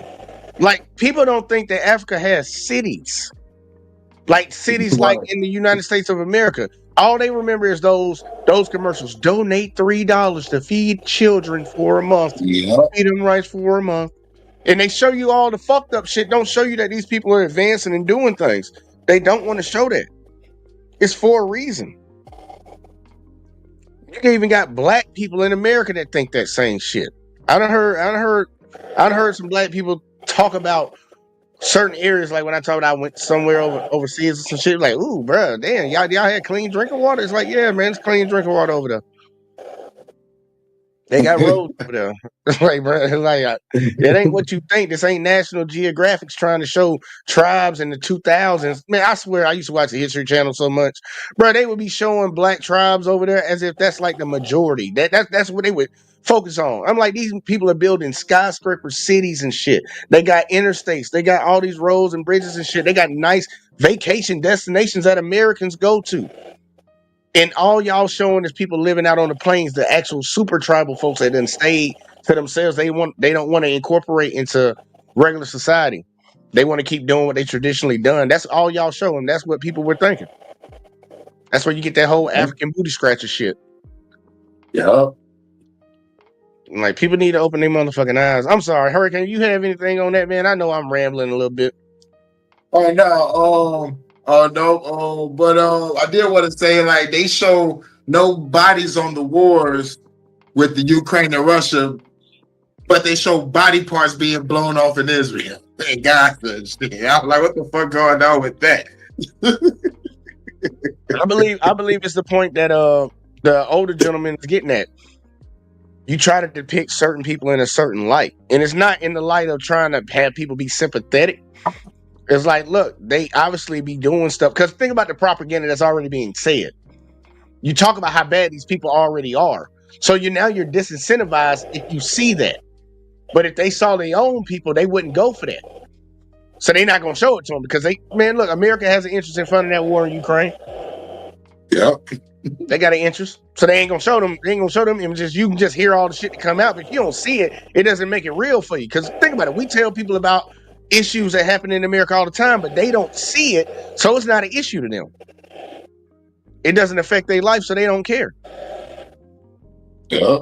Like, people don't think that Africa has cities. Like cities like in the United States of America. All they remember is those commercials. Donate $3 to feed children for a month. Feed them rice for a month. And they show you all the fucked up shit. Don't show you that these people are advancing and doing things. They don't want to show that. It's for a reason. You even got black people in America that think that same shit. I done heard some black people talk about certain areas, like when I told I went somewhere overseas or some shit, like, ooh, bro, damn, y'all had clean drinking water. It's like, yeah, man, it's clean drinking water over there. They got roads over there. It's like, bro, it's like, it ain't what you think. This ain't National Geographic's trying to show tribes in the 2000s. Man, I swear, I used to watch the History Channel so much, bro. They would be showing black tribes over there as if that's like the majority. That's what they would focus on. I'm like, these people are building skyscraper cities and shit. They got interstates. They got all these roads and bridges and shit. They got nice vacation destinations that Americans go to. And all y'all showing is people living out on the plains, the actual super tribal folks that done stayed to themselves. They don't want to incorporate into regular society. They want to keep doing what they traditionally done. That's all y'all showing. That's what people were thinking. That's where you get that whole African booty scratcher shit. Yeah. Like, people need to open their motherfucking eyes. I'm sorry, Hurricane, you have anything on that, man? I know I'm rambling a little bit. Oh no, but I did want to say, like, they show no bodies on the wars with the Ukraine and Russia, but they show body parts being blown off in Israel and Gaza and shit. I'm like, what the fuck going on with that? I believe it's the point that the older gentleman is getting at. You try to depict certain people in a certain light, and it's not in the light of trying to have people be sympathetic. It's like, look, they obviously be doing stuff. Because think about the propaganda that's already being said. You talk about how bad these people already are. So you're disincentivized if you see that. But if they saw their own people, they wouldn't go for that. So they're not going to show it to them because look, America has an interest in funding that war in Ukraine. Yeah. They got an interest. So they ain't going to show them. They ain't going to show them. You can just hear all the shit that come out. But if you don't see it, it doesn't make it real for you. Because think about it. We tell people about issues that happen in America all the time, but they don't see it, so it's not an issue to them. It doesn't affect their life, so they don't care. Yeah.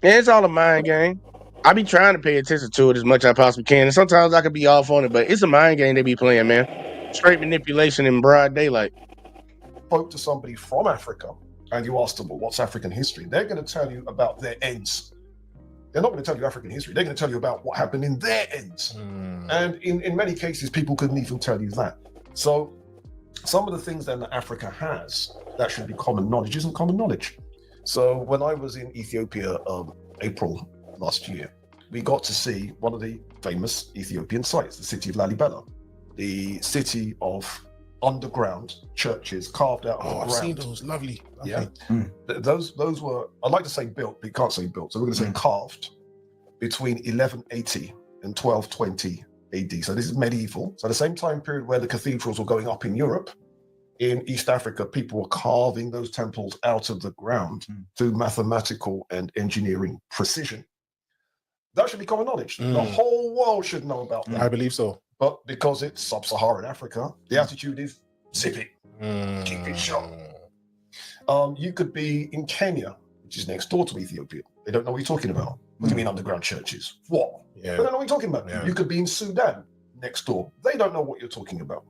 And it's all a mind game. I be trying to pay attention to it as much as I possibly can, and sometimes I can be off on it, but it's a mind game they be playing, man. Straight manipulation in broad daylight. Spoke to somebody from Africa, and you asked them, well, what's African history? They're going to tell you about their ends. They're not going to tell you African history. They're going to tell you about what happened in their ends. And in many cases, people couldn't even tell you that. So some of the things then that Africa has that should be common knowledge isn't common knowledge. So when I was in Ethiopia, April last year, we got to see one of the famous Ethiopian sites, the city of Lalibela, the city of underground churches carved out of the ground. I've seen those, lovely. Yeah, those were, I'd like to say built, but you can't say built, so we're going to say carved between 1180 and 1220 AD. So this is medieval. So the same time period where the cathedrals were going up in Europe, in East Africa, people were carving those temples out of the ground through mathematical and engineering precision. That should be common knowledge. The whole world should know about that. I believe so. But because it's sub-Saharan Africa, the attitude is zip it, keep it short. You could be in Kenya, which is next door to Ethiopia. They don't know what you're talking about. What do you mean underground churches? What? Yeah. They don't know what you're talking about. Yeah. You could be in Sudan, next door. They don't know what you're talking about.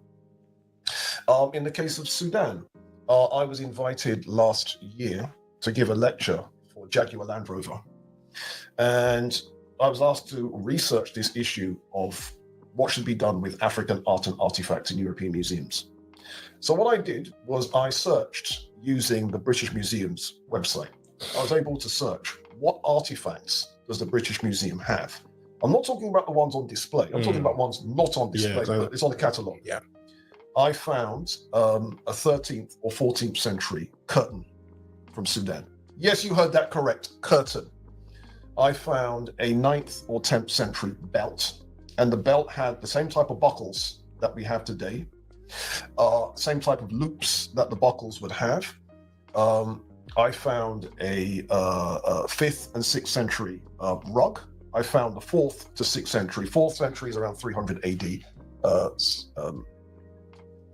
In the case of Sudan, I was invited last year to give a lecture for Jaguar Land Rover. And I was asked to research this issue of what should be done with African art and artifacts in European museums. So what I did was I searched using the British Museum's website. I was able to search what artifacts does the British Museum have. I'm not talking about the ones on display. I'm talking about ones not on display, but it's on the catalogue. Yeah. I found a 13th or 14th century curtain from Sudan. Yes, you heard that correct, curtain. I found a 9th or 10th century belt, and the belt had the same type of buckles that we have today, same type of loops that the buckles would have. I found a 5th and 6th century rug. I found the 4th to 6th century. 4th century is around 300 AD.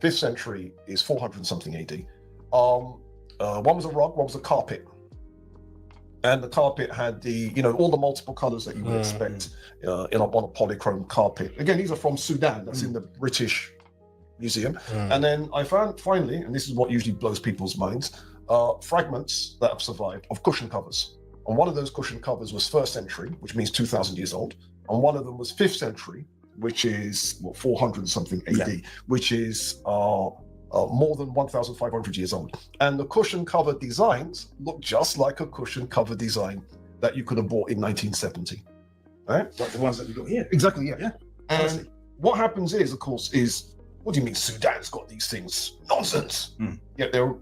5th century is 400 and something AD. One was a rug, one was a carpet. And the carpet had all the multiple colors that you would expect on a polychrome carpet. Again, these are from Sudan. That's in the British Museum. And then I found, finally, and this is what usually blows people's minds, fragments that have survived of cushion covers. And one of those cushion covers was 1st century, which means 2,000 years old. And one of them was 5th century, which is 400 something AD, which is more than 1,500 years old. And the cushion cover designs look just like a cushion cover design that you could have bought in 1970. Right? Like the ones that we got here. Exactly, yeah. Yeah. And what happens is, of course, what do you mean Sudan's got these things? Nonsense. Yeah, they're.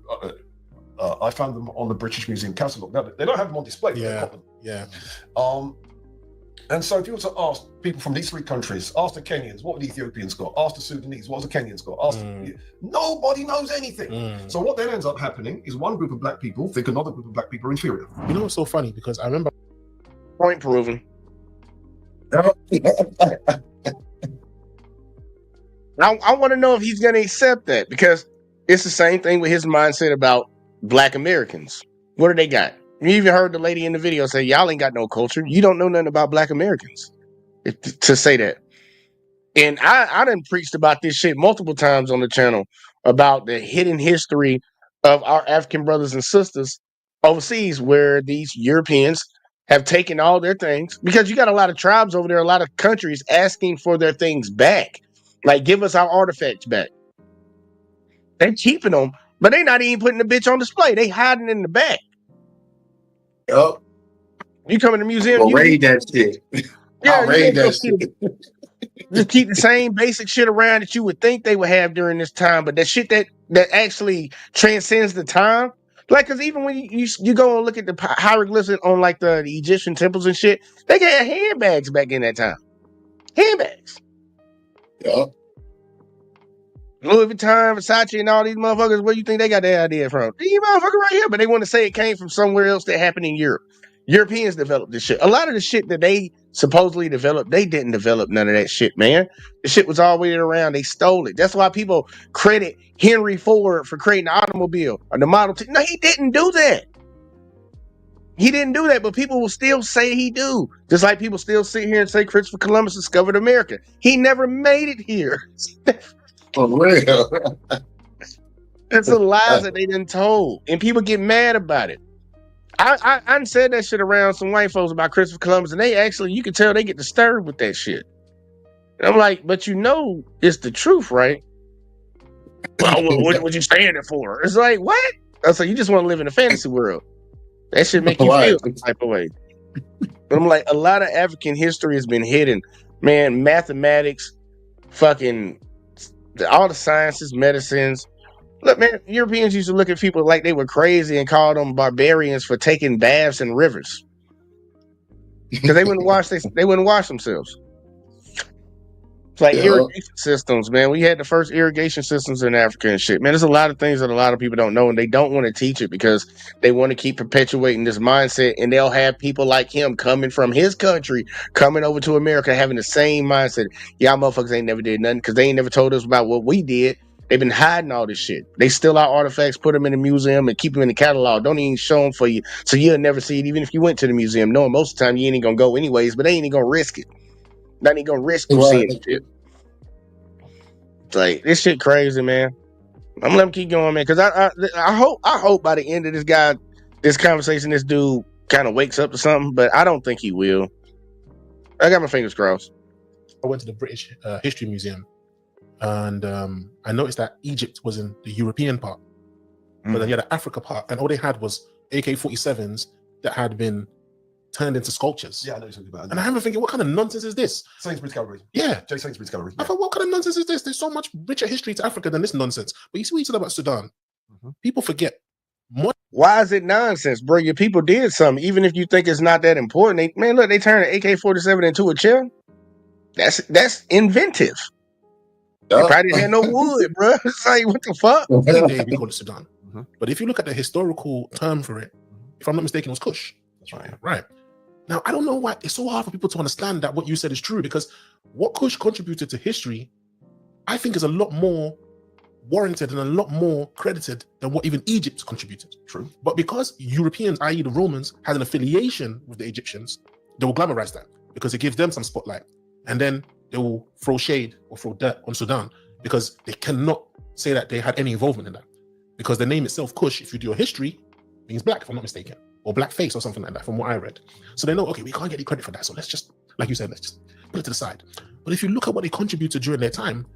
I found them on the British Museum catalogue. Now, they don't have them on display. But they've got them. Yeah. And so if you were to ask people from these three countries, ask the Kenyans, what have the Ethiopians got? Ask the Sudanese, what have the Kenyans got? Nobody knows anything. So what then ends up happening is one group of black people think another group of black people are inferior. You know what's so funny? Because I remember... Point proven. I want to know if he's going to accept that, because it's the same thing with his mindset about black Americans. What do they got? You even heard the lady in the video say, y'all ain't got no culture. You don't know nothing about black Americans. To say that. And I done preached about this shit multiple times on the channel about the hidden history of our African brothers and sisters overseas, where these Europeans have taken all their things, because you got a lot of tribes over there, a lot of countries asking for their things back. Like, give us our artifacts back. They're keeping them, but they not even putting the bitch on display. They hiding in the back. Yup. You come in the museum, Well, raid that shit. Yeah, I'll raid that shit. Just keep the same basic shit around that you would think they would have during this time, but that shit that actually transcends the time. Like, because even when you go and look at the hieroglyphs on like the Egyptian temples and shit, they got handbags back in that time. Handbags. Yeah. Louis Vuitton, Versace, and all these motherfuckers, where you think they got that idea from? These motherfuckers right here, but they want to say it came from somewhere else that happened in Europe. Europeans developed this shit. A lot of the shit that they supposedly developed, they didn't develop none of that shit, man. The shit was already around. They stole it. That's why people credit Henry Ford for creating the automobile or the Model T. No, he didn't do that. He didn't do that, but people will still say he do. Just like people still sit here and say Christopher Columbus discovered America. He never made it here. For real. It's the lies that they done told, and people get mad about it. I said that shit around some white folks about Christopher Columbus, and they actually, you can tell they get disturbed with that shit. And I'm like, but you know it's the truth, right? Well, what you saying it for? It's like, what? I said, you just want to live in a fantasy world. That should make you feel some type of way. But I'm like, a lot of African history has been hidden. Man, mathematics, fucking all the sciences, medicines. Look, man, Europeans used to look at people like they were crazy and call them barbarians for taking baths in rivers. Because they wouldn't wash themselves. It's like irrigation systems, man. We had the first irrigation systems in Africa and shit. Man, there's a lot of things that a lot of people don't know, and they don't want to teach it because they want to keep perpetuating this mindset, and they'll have people like him coming from his country, coming over to America, having the same mindset. Y'all motherfuckers ain't never did nothing because they ain't never told us about what we did. They've been hiding all this shit. They steal our artifacts, put them in the museum, and keep them in the catalog. Don't even show them for you, so you'll never see it, even if you went to the museum. Knowing most of the time you ain't even gonna go anyways, but they ain't even gonna risk it. Not even gonna risk seeing it. It's like, this shit crazy, man. I'm gonna let him keep going, man, because I hope by the end of this conversation, this dude kind of wakes up to something, but I don't think he will. I got my fingers crossed. I went to the British History Museum, and I noticed that Egypt was in the European part, but then you had the Africa part, and all they had was AK-47s that had been turned into sculptures. Yeah, I know you're talking about it. And I remember thinking, what kind of nonsense is this? Sainsbury's Gallery. Yeah. J. Sainsbury's Gallery. I thought, what kind of nonsense is this? There's so much richer history to Africa than this nonsense. But you see what you said about Sudan? People forget. Why is it nonsense, bro? Your people did something, even if you think it's not that important. They turned an AK-47 into a chair. That's inventive. They probably had no wood, bro. It's like, what the fuck? We call it Sudan. But if you look at the historical term for it, if I'm not mistaken, it was Kush. That's right. Right. Now, I don't know why it's so hard for people to understand that what you said is true, because what Kush contributed to history, I think, is a lot more warranted and a lot more credited than what even Egypt contributed. True. But because Europeans, i.e. the Romans, had an affiliation with the Egyptians, they will glamorize that because it gives them some spotlight. And then they will throw shade or throw dirt on Sudan because they cannot say that they had any involvement in that. Because the name itself, Kush, if you do your history, means black, if I'm not mistaken. Or black face or something like that, from what I read. So they know, okay, we can't get any credit for that. So let's just, like you said, let's just put it to the side. But if you look at what they contributed during their time,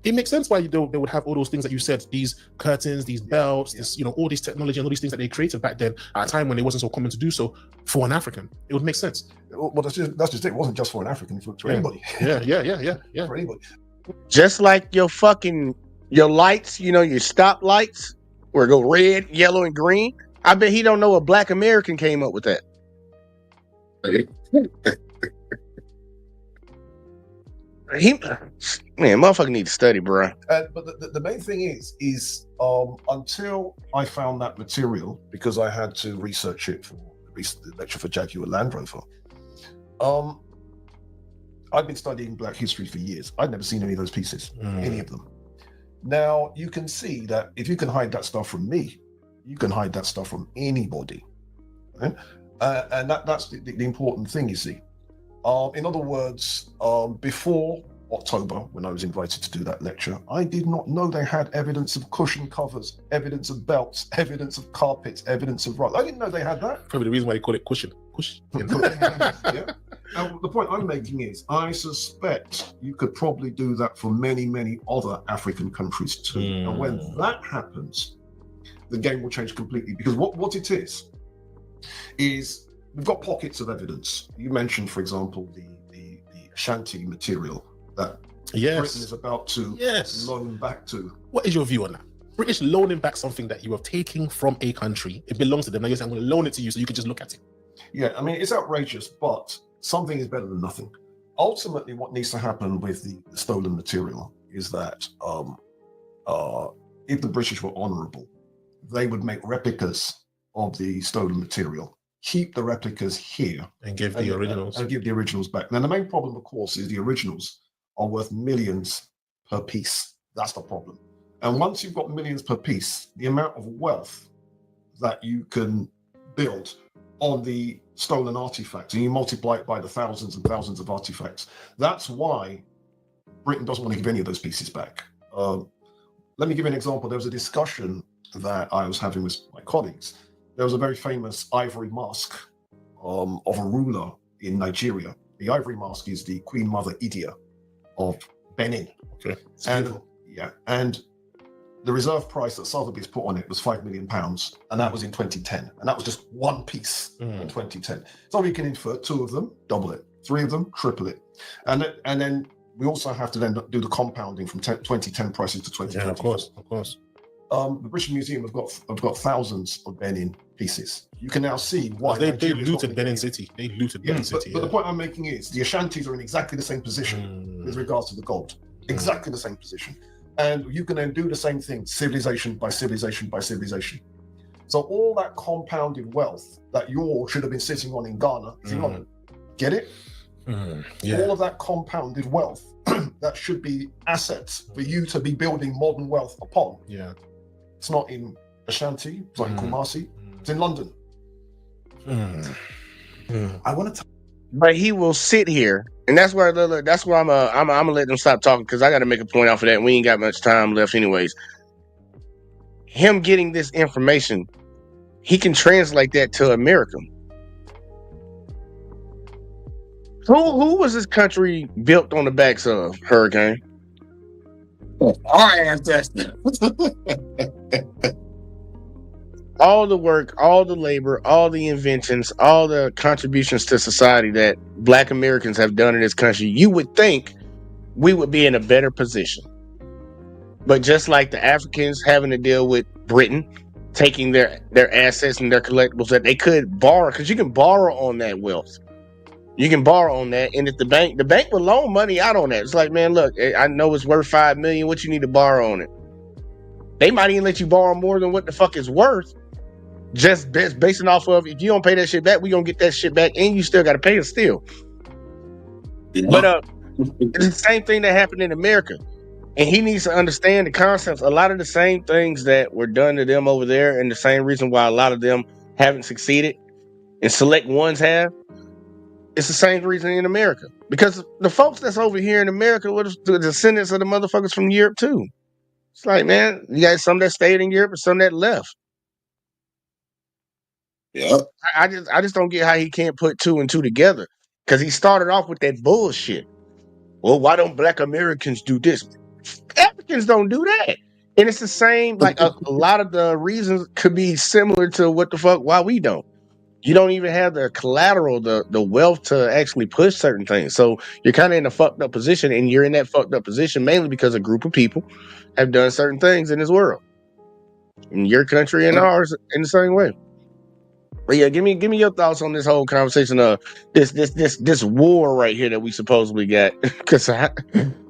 it makes sense why they would have all those things that you said, these curtains, these belts, this, all this technology and all these things that they created back then at a time when it wasn't so common to do so for an African. It would make sense. Well, that's just it. It wasn't just for an African, it's for anybody. Yeah. For anybody. Just like your lights, your stop lights, where it go red, yellow, and green. I bet he don't know a Black American came up with that. Motherfucker need to study, bro. But the main thing is until I found that material, because I had to research it for the lecture for Jaguar Land Rover, I've been studying Black history for years. I'd never seen any of those pieces, any of them. Now, you can see that if you can hide that stuff from me, you can hide that stuff from anybody. Right? And that's the important thing, you see. In other words, before October, when I was invited to do that lecture, I did not know they had evidence of cushion covers, evidence of belts, evidence of carpets, evidence of rugs. I didn't know they had that. Probably the reason why they call it cushion. Yeah. Now, the point I'm making is, I suspect you could probably do that for many, many other African countries too. And when that happens, the game will change completely. Because what it is we've got pockets of evidence. You mentioned, for example, the Ashanti material that Britain is about to loan back to. What is your view on that? British loaning back something that you are taking from a country, it belongs to them. Now you're saying, I'm going to loan it to you so you can just look at it. Yeah, I mean, it's outrageous, but something is better than nothing. Ultimately, what needs to happen with the stolen material is that if the British were honourable, they would make replicas of the stolen material, keep the replicas here, and give the originals. And give the originals back. Now, the main problem, of course, is the originals are worth millions per piece. That's the problem. And once you've got millions per piece, the amount of wealth that you can build on the stolen artifacts, and you multiply it by the thousands and thousands of artifacts. That's why Britain doesn't want to give any of those pieces back. Let me give you an example. There was a discussion that I was having with my colleagues. There was a very famous ivory mask of a ruler in Nigeria. The ivory mask is the Queen Mother Idia of Benin. Okay. And the reserve price that Sotheby's put on it was £5 million, and that was in 2010. And that was just one piece in 2010. So we can infer 2 of them, double it, 3 of them, triple it. And then we also have to then do the compounding from 2010 prices to 2020. Yeah, of course. The British Museum have got thousands of Benin pieces. You can now see why they looted Benin City. But the point I'm making is the Ashantis are in exactly the same position with regards to the gold. Exactly the same position. And you can then do the same thing, civilization by civilization by civilization. So all that compounded wealth that you all should have been sitting on in Ghana is in London. Get it? All of that compounded wealth that should be assets for you to be building modern wealth upon. Yeah. It's not in Ashanti, it's not in Kumasi, it's in London. I want to But he will sit here, and that's where I'm gonna let them stop talking, because I got to make a point off of that. And we ain't got much time left, anyways. Him getting this information, he can translate that to America. Who was this country built on the backs of, Hurricane? Our ancestors. All the work, all the labor, all the inventions, all the contributions to society that Black Americans have done in this country, you would think we would be in a better position. But just like the Africans having to deal with Britain taking their assets and their collectibles that they could borrow, because you can borrow on that wealth. You can borrow on that, and if the bank will loan money out on that. It's like, man, look, I know it's worth $5 million. What you need to borrow on it? They might even let you borrow more than what the fuck it's worth. Just basing off of, if you don't pay that shit back, we gonna get that shit back, and you still got to pay it still. Yeah. But it's the same thing that happened in America, and he needs to understand the concepts. A lot of the same things that were done to them over there, and the same reason why a lot of them haven't succeeded, and select ones have. It's the same reason in America, because the folks that's over here in America were the descendants of the motherfuckers from Europe too. It's like, man, you got some that stayed in Europe and some that left. Yeah, I just don't get how he can't put 2 and 2 together, because he started off with that bullshit. well, why don't Black Americans do this? Africans don't do that. And it's the same, like a lot of the reasons could be similar to what the fuck, why we don't. You don't even have the collateral, the wealth to actually push certain things. So you're kind of in a fucked up position, and you're in that fucked up position mainly because a group of people have done certain things in this world. In your country and ours in the same way. But yeah, give me your thoughts on this whole conversation of this war right here that we supposedly got. Because I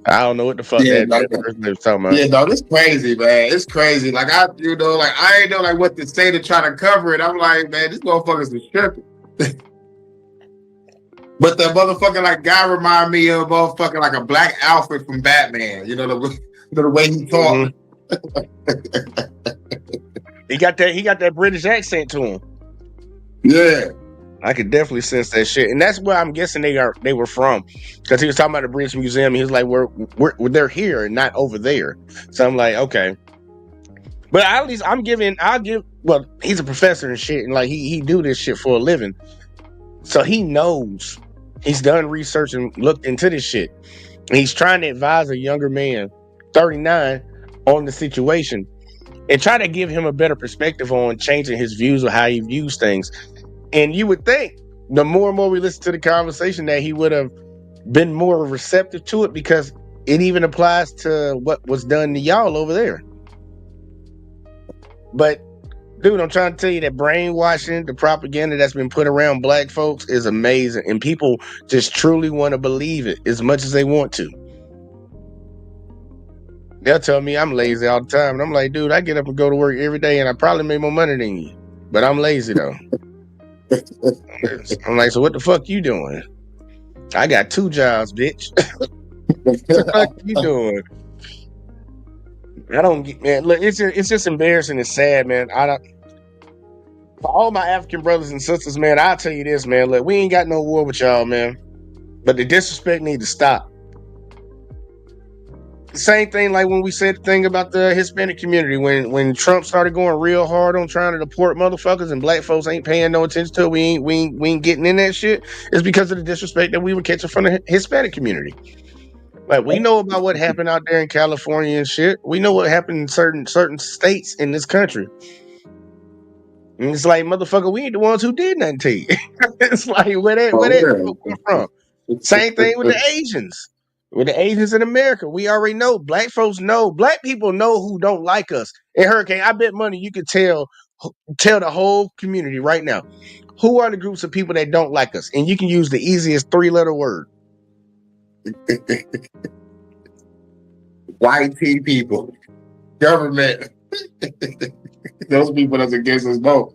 don't know what the fuck that person was talking about. Yeah, no, this crazy, man. It's crazy. Like I ain't know like what to say to try to cover it. I'm like, man, this motherfucker's a tripping. But the motherfucker like guy remind me of motherfucking like a Black Alfred from Batman. You know the way he talk. He got that British accent to him. Yeah, I could definitely sense that shit, and that's where I'm guessing they were from, because he was talking about the British Museum. And he was like, they're here and not over there. So I'm like, okay, but at least well, he's a professor and shit, and like he do this shit for a living, so he knows. He's done research and looked into this shit, and he's trying to advise a younger man, 39, on the situation and try to give him a better perspective on changing his views or how he views things. And you would think the more and more we listen to the conversation that he would have been more receptive to it, because it even applies to what was done to y'all over there. But dude, I'm trying to tell you that brainwashing, the propaganda that's been put around Black folks is amazing. And people just truly want to believe it as much as they want to. They'll tell me I'm lazy all the time. And I'm like, dude, I get up and go to work every day and I probably make more money than you. But I'm lazy though. I'm like, so what the fuck you doing? I got 2 jobs, bitch. What the fuck you doing? I don't get, man. Look, it's just embarrassing and sad, man. For all my African brothers and sisters, man, I'll tell you this, man. Look, we ain't got no war with y'all, man. But the disrespect need to stop. Same thing like when we said the thing about the Hispanic community, when Trump started going real hard on trying to deport motherfuckers and Black folks ain't paying no attention to it, we ain't getting in that shit. It's because of the disrespect that we were catching from the Hispanic community. Like, we know about what happened out there in California and shit. We know what happened in certain states in this country. And it's like, motherfucker, we ain't the ones who did nothing to you. It's like, where that come from? Same thing with the Asians. With the Asians in America, we already know. Black folks know. Black people know who don't like us. And Hurricane, I bet money you could tell the whole community right now, who are the groups of people that don't like us? And you can use the easiest 3-letter word. YT people, government. Those people that's against us both.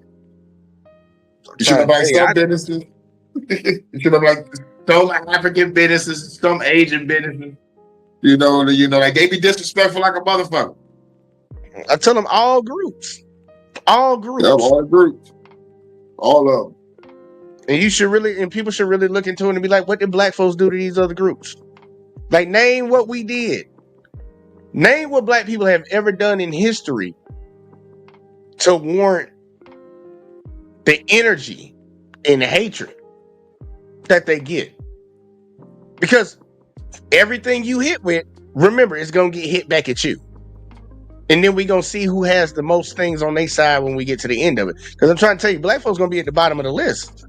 You should have like some businesses. You should have like some African businesses, some Asian businesses. You know, like they be disrespectful like a motherfucker. I tell them all groups. All groups. Yeah, all groups. All of them. And people should really look into it and be like, what did Black folks do to these other groups? Like, name what we did. Name what Black people have ever done in history to warrant the energy and the hatred that they get. Because everything you hit with, remember, it's going to get hit back at you. And then we're going to see who has the most things on their side when we get to the end of it. Because I'm trying to tell you, Black folks going to be at the bottom of the list.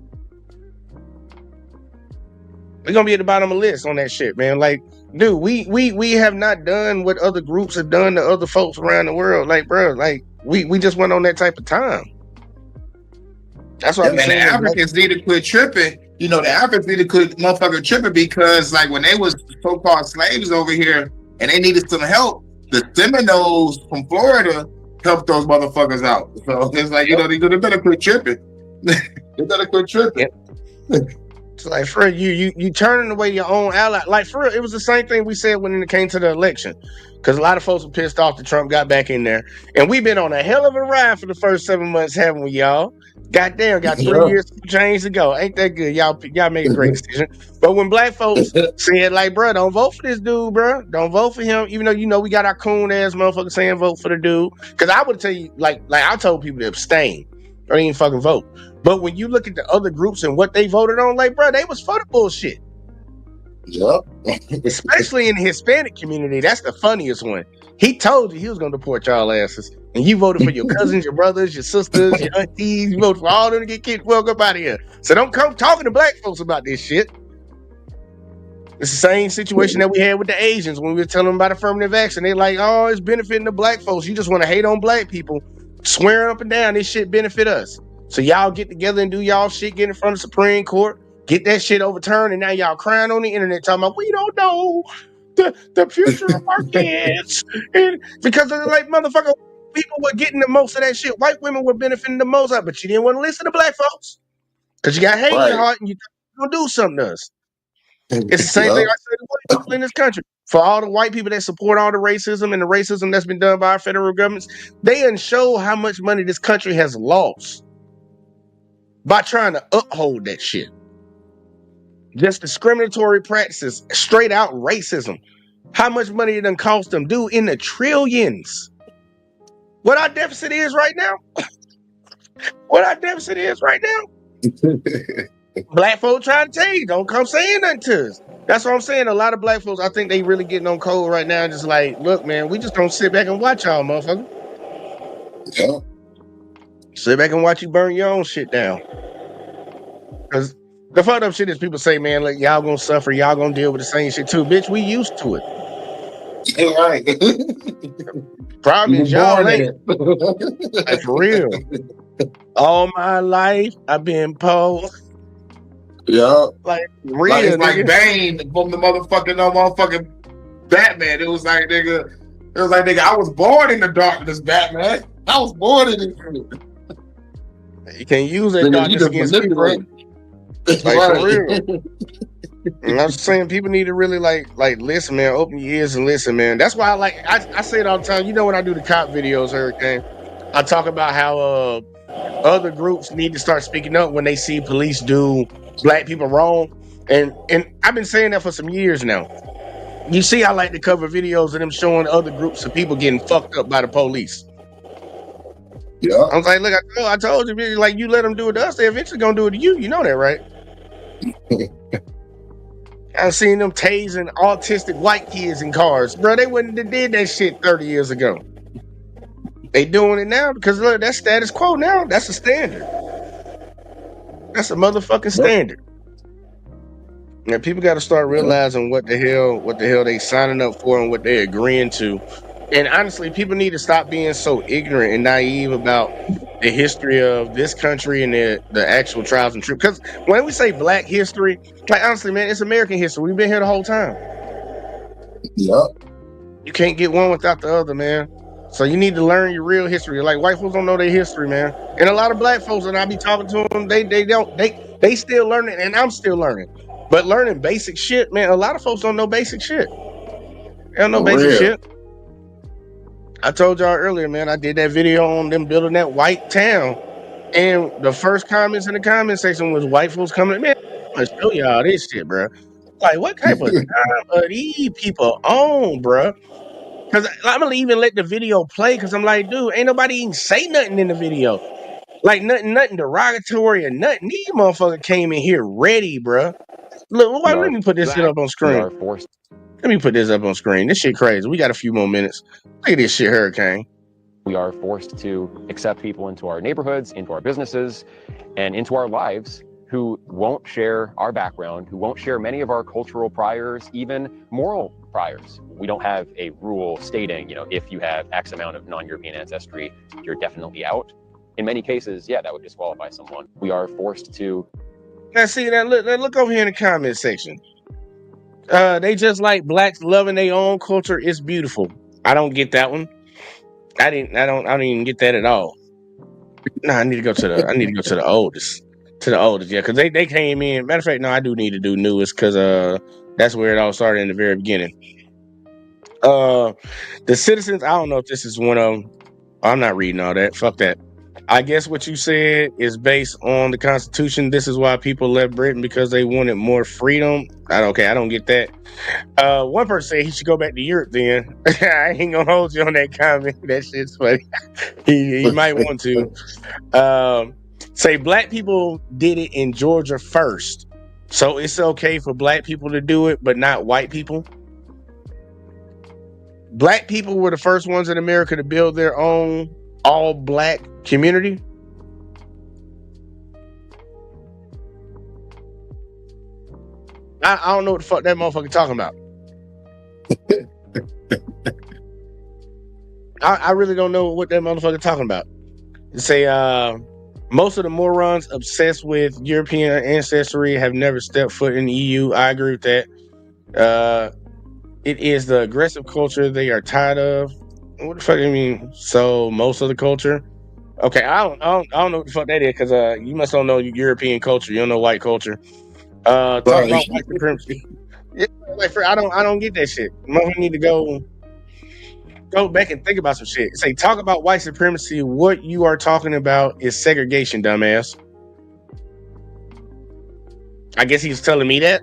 We're going to be at the bottom of the list on that shit, man. Like, dude, we have not done what other groups have done to other folks around the world. Like, bro, like, we just went on that type of time. That's why the Africans need to quit tripping. You know, the Africans need to quit motherfucking tripping, because like when they was so-called slaves over here and they needed some help, the Seminoles from Florida helped those motherfuckers out. So it's like, you know, they better quit tripping. They better quit tripping. It's like, for you turning away your own ally. Like, for real, it was the same thing we said when it came to the election. Because a lot of folks were pissed off that Trump got back in there. And we've been on a hell of a ride for the first 7 months, haven't we, y'all? Goddamn, got 3 years to change to go. Ain't that good? Y'all made a great decision. But when Black folks said, like, bro, don't vote for this dude, bro. Don't vote for him. Even though, you know, we got our coon ass motherfuckers saying vote for the dude. Because I would tell you, like I told people to abstain. Or even fucking vote. But when you look at the other groups and what they voted on, like, bro, they was for the bullshit. Yep. Especially in the Hispanic community. That's the funniest one. He told you he was going to deport y'all asses. And you voted for your cousins, your brothers, your sisters, your aunties. You voted for all them to get kicked well up out of here. So don't come talking to black folks about this shit. It's the same situation that we had with the Asians when we were telling them about affirmative action. They're like, oh, it's benefiting the black folks. You just want to hate on black people, swearing up and down this shit benefit us. So y'all get together and do y'all shit, get in front of the Supreme Court, get that shit overturned, and now y'all crying on the internet talking about, we don't know the future of our kids. And because they're like, motherfucker, people were getting the most of that shit. White women were benefiting the most of it, but you didn't want to listen to black folks because you got hate in your heart and you don't do something to us. It's the same thing I say to white people in this country. For all the white people that support all the racism and the racism that's been done by our federal governments, they didn't show how much money this country has lost by trying to uphold that shit. Just discriminatory practices, straight out racism. How much money it done cost them? Dude, in the trillions. What our deficit is right now? What our deficit is right now? Black folks trying to tell you, don't come saying nothing to us. That's what I'm saying. A lot of black folks, I think they really getting on cold right now. Just like, look, man, we just don't sit back and watch y'all, motherfucker. Yeah. Sit back and watch you burn your own shit down. Because the fucked up shit is people say, man, like, y'all gonna suffer, y'all gonna deal with the same shit too. Bitch, we used to it. Yeah, right. Problem is y'all ain't. Like, for real. All my life, I've been poor. Yeah. Like, real. Like, it's like nigga. Bane from the motherfucking Batman. It was like, nigga, I was born in the darkness, Batman. I was born in it. You can't use that darkness against people. Like, for real. And I'm saying people need to really like listen, man. Open your ears and listen, man. That's why I say it all the time. You know, when I do the cop videos, Hurricane, I talk about how other groups need to start speaking up when they see police do black people wrong. And I've been saying that for some years now. You see, I like to cover videos of them showing other groups of people getting fucked up by the police. Yeah. I was like, look, I told you, like, you let them do it to us, they eventually gonna do it to you. You know that, right? I've seen them tasing autistic white kids in cars. Bro, they wouldn't have did that shit 30 years ago. They doing it now because, look, that's status quo now. That's a standard. That's a motherfucking standard. And people got to start realizing what the hell they signing up for and what they agreeing to. And honestly, people need to stop being so ignorant and naive about the history of this country and the actual trials and tribulations. Because when we say black history, like, honestly, man, it's American history. We've been here the whole time. Yeah. You can't get one without the other, man. So you need to learn your real history. Like, white folks don't know their history, man. And a lot of black folks, and I be talking to them, they still learning, and I'm still learning. But learning basic shit, man, a lot of folks don't know basic shit. They don't know basic shit. I told y'all earlier, man, I did that video on them building that white town. And the first comments in the comment section was white folks coming, man, I'm gonna show y'all this shit, bro. Like, what type of time are these people on, bro? Because I'm gonna even let the video play because I'm like, dude, ain't nobody even say nothing in the video. Like, nothing derogatory or nothing. These motherfuckers came in here ready, bro. Look, let me put this shit up on screen. Let me put this up on screen. This shit crazy. We got a few more minutes. Look at this shit, Hurricane. We are forced to accept people into our neighborhoods, into our businesses, and into our lives who won't share our background, who won't share many of our cultural priors, even moral priors. We don't have a rule stating, you know, if you have X amount of non-European ancestry, you're definitely out. In many cases, yeah, that would disqualify someone. We are forced to. Now, see that? Look over here in the comment section. They just like blacks loving their own culture. It's beautiful. I don't get that one. I don't even get that at all. No, I need to go to the oldest. To the oldest, yeah, because they came in. Matter of fact, no, I do need to do newest because that's where it all started in the very beginning. The citizens, I don't know if this is one of them. I'm not reading all that. Fuck that. I guess what you said is based on the Constitution. This is why people left Britain, because they wanted more freedom. I don't get that. One person said he should go back to Europe then. I ain't gonna hold you on that comment. That shit's funny. he might want to. Say black people did it in Georgia first. So it's okay for black people to do it, but not white people. Black people were the first ones in America to build their own all black community. I don't know what the fuck that motherfucker talking about. I really don't know what that motherfucker talking about. Say, most of the morons obsessed with European ancestry have never stepped foot in the EU. I agree with that. It is the aggressive culture they are tired of. What the fuck do you mean? So most of the culture? Okay, I don't know what the fuck that is, because you must don't know European culture. You don't know white culture. Talk about white supremacy. Yeah, like I don't get that shit. We need to go back and think about some shit. Say, talk about white supremacy. What you are talking about is segregation, dumbass. I guess he's telling me that.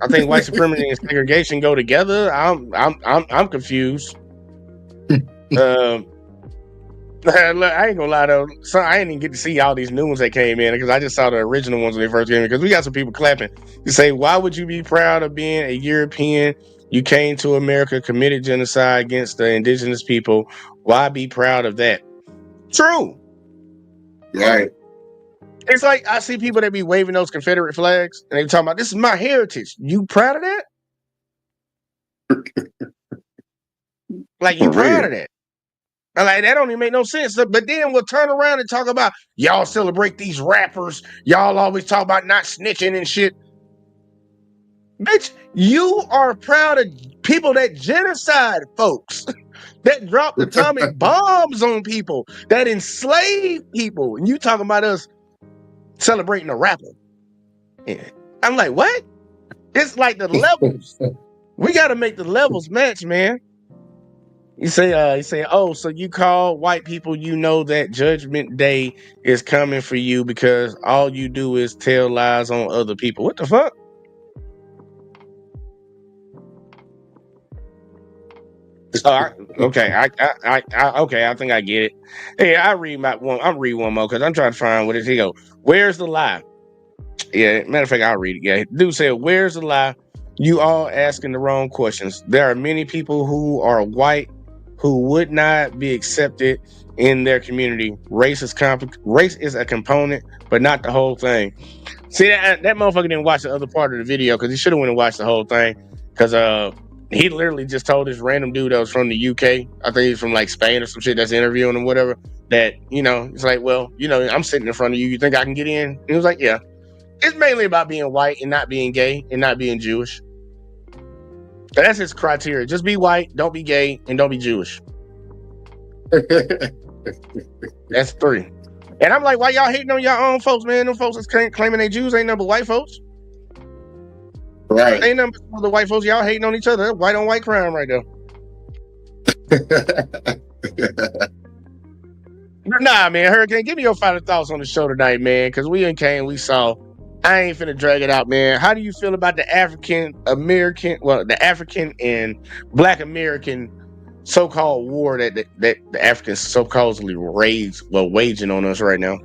I think white supremacy and segregation go together. I'm confused. Look, I ain't gonna lie though. So I didn't even get to see all these new ones that came in because I just saw the original ones when they first came in. Because we got some people clapping. You say, why would you be proud of being a European? You came to America, committed genocide against the indigenous people. Why be proud of that? True. Right. It's like I see people that be waving those Confederate flags and they talking about, this is my heritage. You proud of that? Like, you proud of that? I'm like, that don't even make no sense. But then we'll turn around and talk about, y'all celebrate these rappers. Y'all always talk about not snitching and shit. Bitch, you are proud of people that genocide folks, that dropped atomic bombs on people, that enslave people. And you talking about us celebrating a rapper. Yeah. I'm like, what? It's like the levels. We got to make the levels match, man. You say, oh, so you call white people, you know that Judgment Day is coming for you because all you do is tell lies on other people. What the fuck? Okay, I think I get it. Hey, I'm read one more because I'm trying to find what it is. He go, where's the lie? Yeah, matter of fact, I'll read it. Yeah, dude said, where's the lie? You all asking the wrong questions. There are many people who are white who would not be accepted in their community. Race is a component, but not the whole thing. See, that motherfucker didn't watch the other part of the video because he should have went and watched the whole thing. Because he literally just told this random dude that was from the UK, I think he's from like Spain or some shit that's interviewing him, whatever, that, it's like, well, I'm sitting in front of you. You think I can get in? And he was like, yeah. It's mainly about being white and not being gay and not being Jewish. That's his criteria. Just be white, don't be gay, and don't be Jewish. That's 3. And I'm like, why y'all hating on your own folks, man? Them folks that's claiming they Jews ain't nothing but white folks. Right. Ain't nothing but the white folks. Y'all hating on each other. That's white on white crime right there. Nah, man, Hurricane, give me your final thoughts on the show tonight, man, because we saw. I ain't finna drag it out, man. How do you feel about the African and Black American so-called war that the Africans supposedly waging on us right now?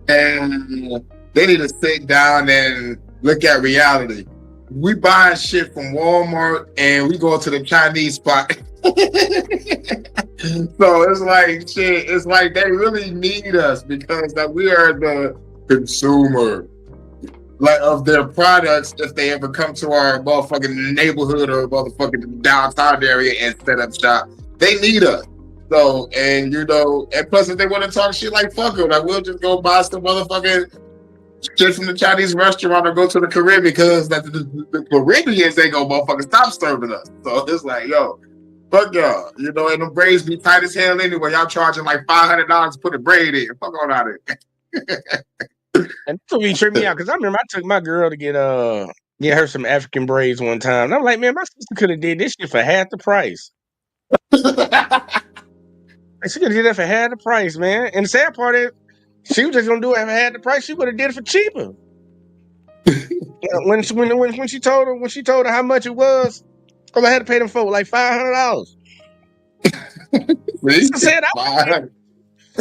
And they need to sit down and look at reality. We buying shit from Walmart and we go to the Chinese spot. So it's like shit. It's like they really need us because we are the consumer, like, of their products. If they ever come to our motherfucking neighborhood or motherfucking downtown area and set up shop, they need us. So, and plus if they want to talk shit, like, fuck them, like, we'll just go buy some motherfucking shit from the Chinese restaurant or go to the Caribbean because the Caribbeans ain't gonna motherfucking stop serving us. So it's like, yo, fuck y'all, and the braids be tight as hell anyway. Y'all charging like $500 to put a braid in. Fuck on out of it. And that's what be tripping me out because I remember I took my girl to get her some African braids one time. And I'm like, man, my sister could have did this shit for half the price. She could have did that for half the price, man. And the sad part is, she was just gonna do it for half the price. She would have did it for cheaper. When she told her how much it was, I had to pay them folks like $500. I said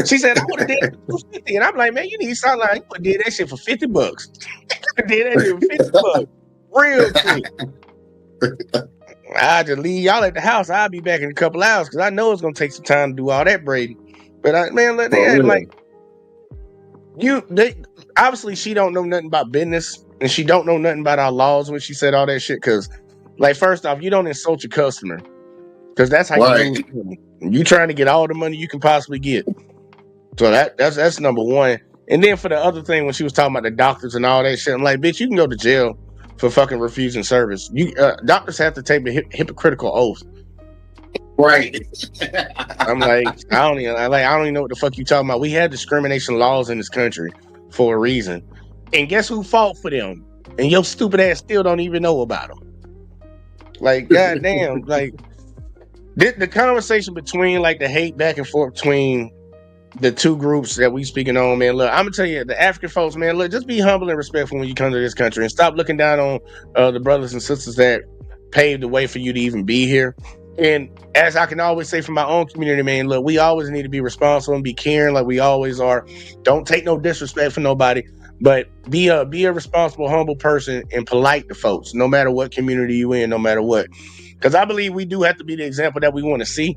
She said, I would have did it for $250. And I'm like, man, you need to sound like you would have did that shit for $50. Did that shit for $50. Real quick. I just leave y'all at the house. I'll be back in a couple hours because I know it's gonna take some time to do all that braiding. But man, they act like obviously she don't know nothing about business and she don't know nothing about our laws when she said all that shit. Because, like, first off, you don't insult your customer because that's how you do. You trying to get all the money you can possibly get. So that's number one. And then for the other thing, when she was talking about the doctors and all that shit, I'm like, bitch, you can go to jail for fucking refusing service. You doctors have to take a hypocritical oath. Right. I'm like, I don't even know what the fuck you talking about. We have discrimination laws in this country for a reason. And guess who fought for them? And your stupid ass still don't even know about them. Like, goddamn, like the conversation between like the hate back and forth between the two groups that we speaking on, man. Look, I'm gonna tell you, the African folks, man, look, just be humble and respectful when you come to this country and stop looking down on the brothers and sisters that paved the way for you to even be here. And as I can always say from my own community, man, look, we always need to be responsible and be caring like we always are. Don't take no disrespect for nobody, but be a responsible, humble person and polite to folks, no matter what community you in, no matter what. Because I believe we do have to be the example that we want to see.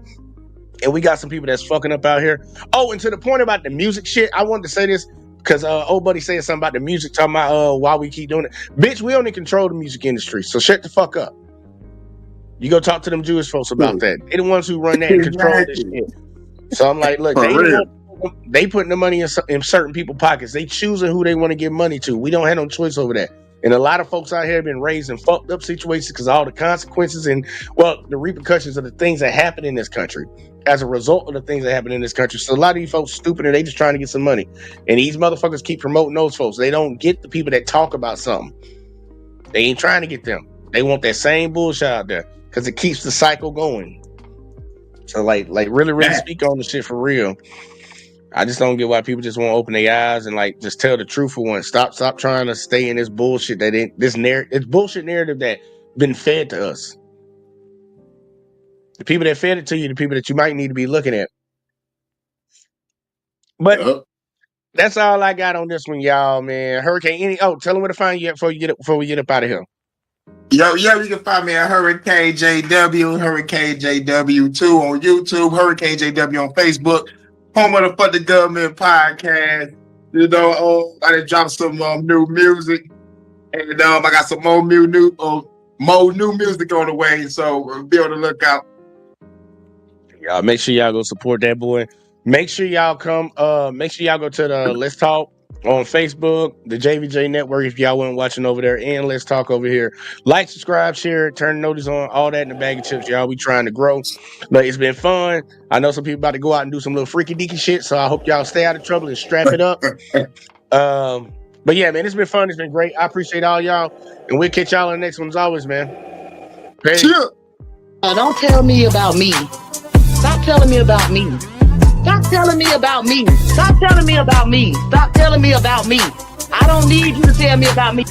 And we got some people that's fucking up out here. Oh, and to the point about the music shit, I wanted to say this because old buddy said something about the music, talking about why we keep doing it. Bitch, we only control the music industry, so shut the fuck up. You go talk to them Jewish folks about that. They're the ones who run that and control this shit. So I'm like, look, they putting the money in certain people's pockets. They choosing who they want to give money to. We don't have no choice over that. And a lot of folks out here have been raised in fucked up situations because of all the consequences and, well, the repercussions of the things that happen in this country as a result of the things that happen in this country. So a lot of these folks stupid and they just trying to get some money. And these motherfuckers keep promoting those folks. They don't get the people that talk about something. They ain't trying to get them. They want that same bullshit out there because it keeps the cycle going. So like really speak on the shit for real. I just don't get why people just want to open their eyes and like just tell the truth for once. Stop trying to stay in this bullshit it's bullshit narrative that been fed to us. The people that fed it to you, the people that you might need to be looking at. But that's all I got on this one, y'all, man. Hurricane, tell them where to find you before we get up out of here. Yo, you can find me at Hurricane JW, Hurricane JW2 on YouTube, Hurricane JW on Facebook, home of the Fuck the Government podcast. You know, I done dropped some new music, and I got some more new music on the way. So be on the lookout. Y'all make sure y'all go support that boy. Make sure y'all come. Make sure y'all go to the Let's Talk on Facebook, the JVJ Network, if y'all weren't watching over there, and Let's Talk over here. Like, subscribe, share, turn notice on, all that in the bag of chips, y'all. We trying to grow. But it's been fun. I know some people about to go out and do some little freaky deaky shit, so I hope y'all stay out of trouble and strap it up. But yeah, man, it's been fun. It's been great. I appreciate all y'all. And we'll catch y'all in the next one as always, man. Peace. Don't tell me about me. Stop telling me about me. Stop telling me about me. Stop telling me about me. Stop telling me about me. I don't need you to tell me about me.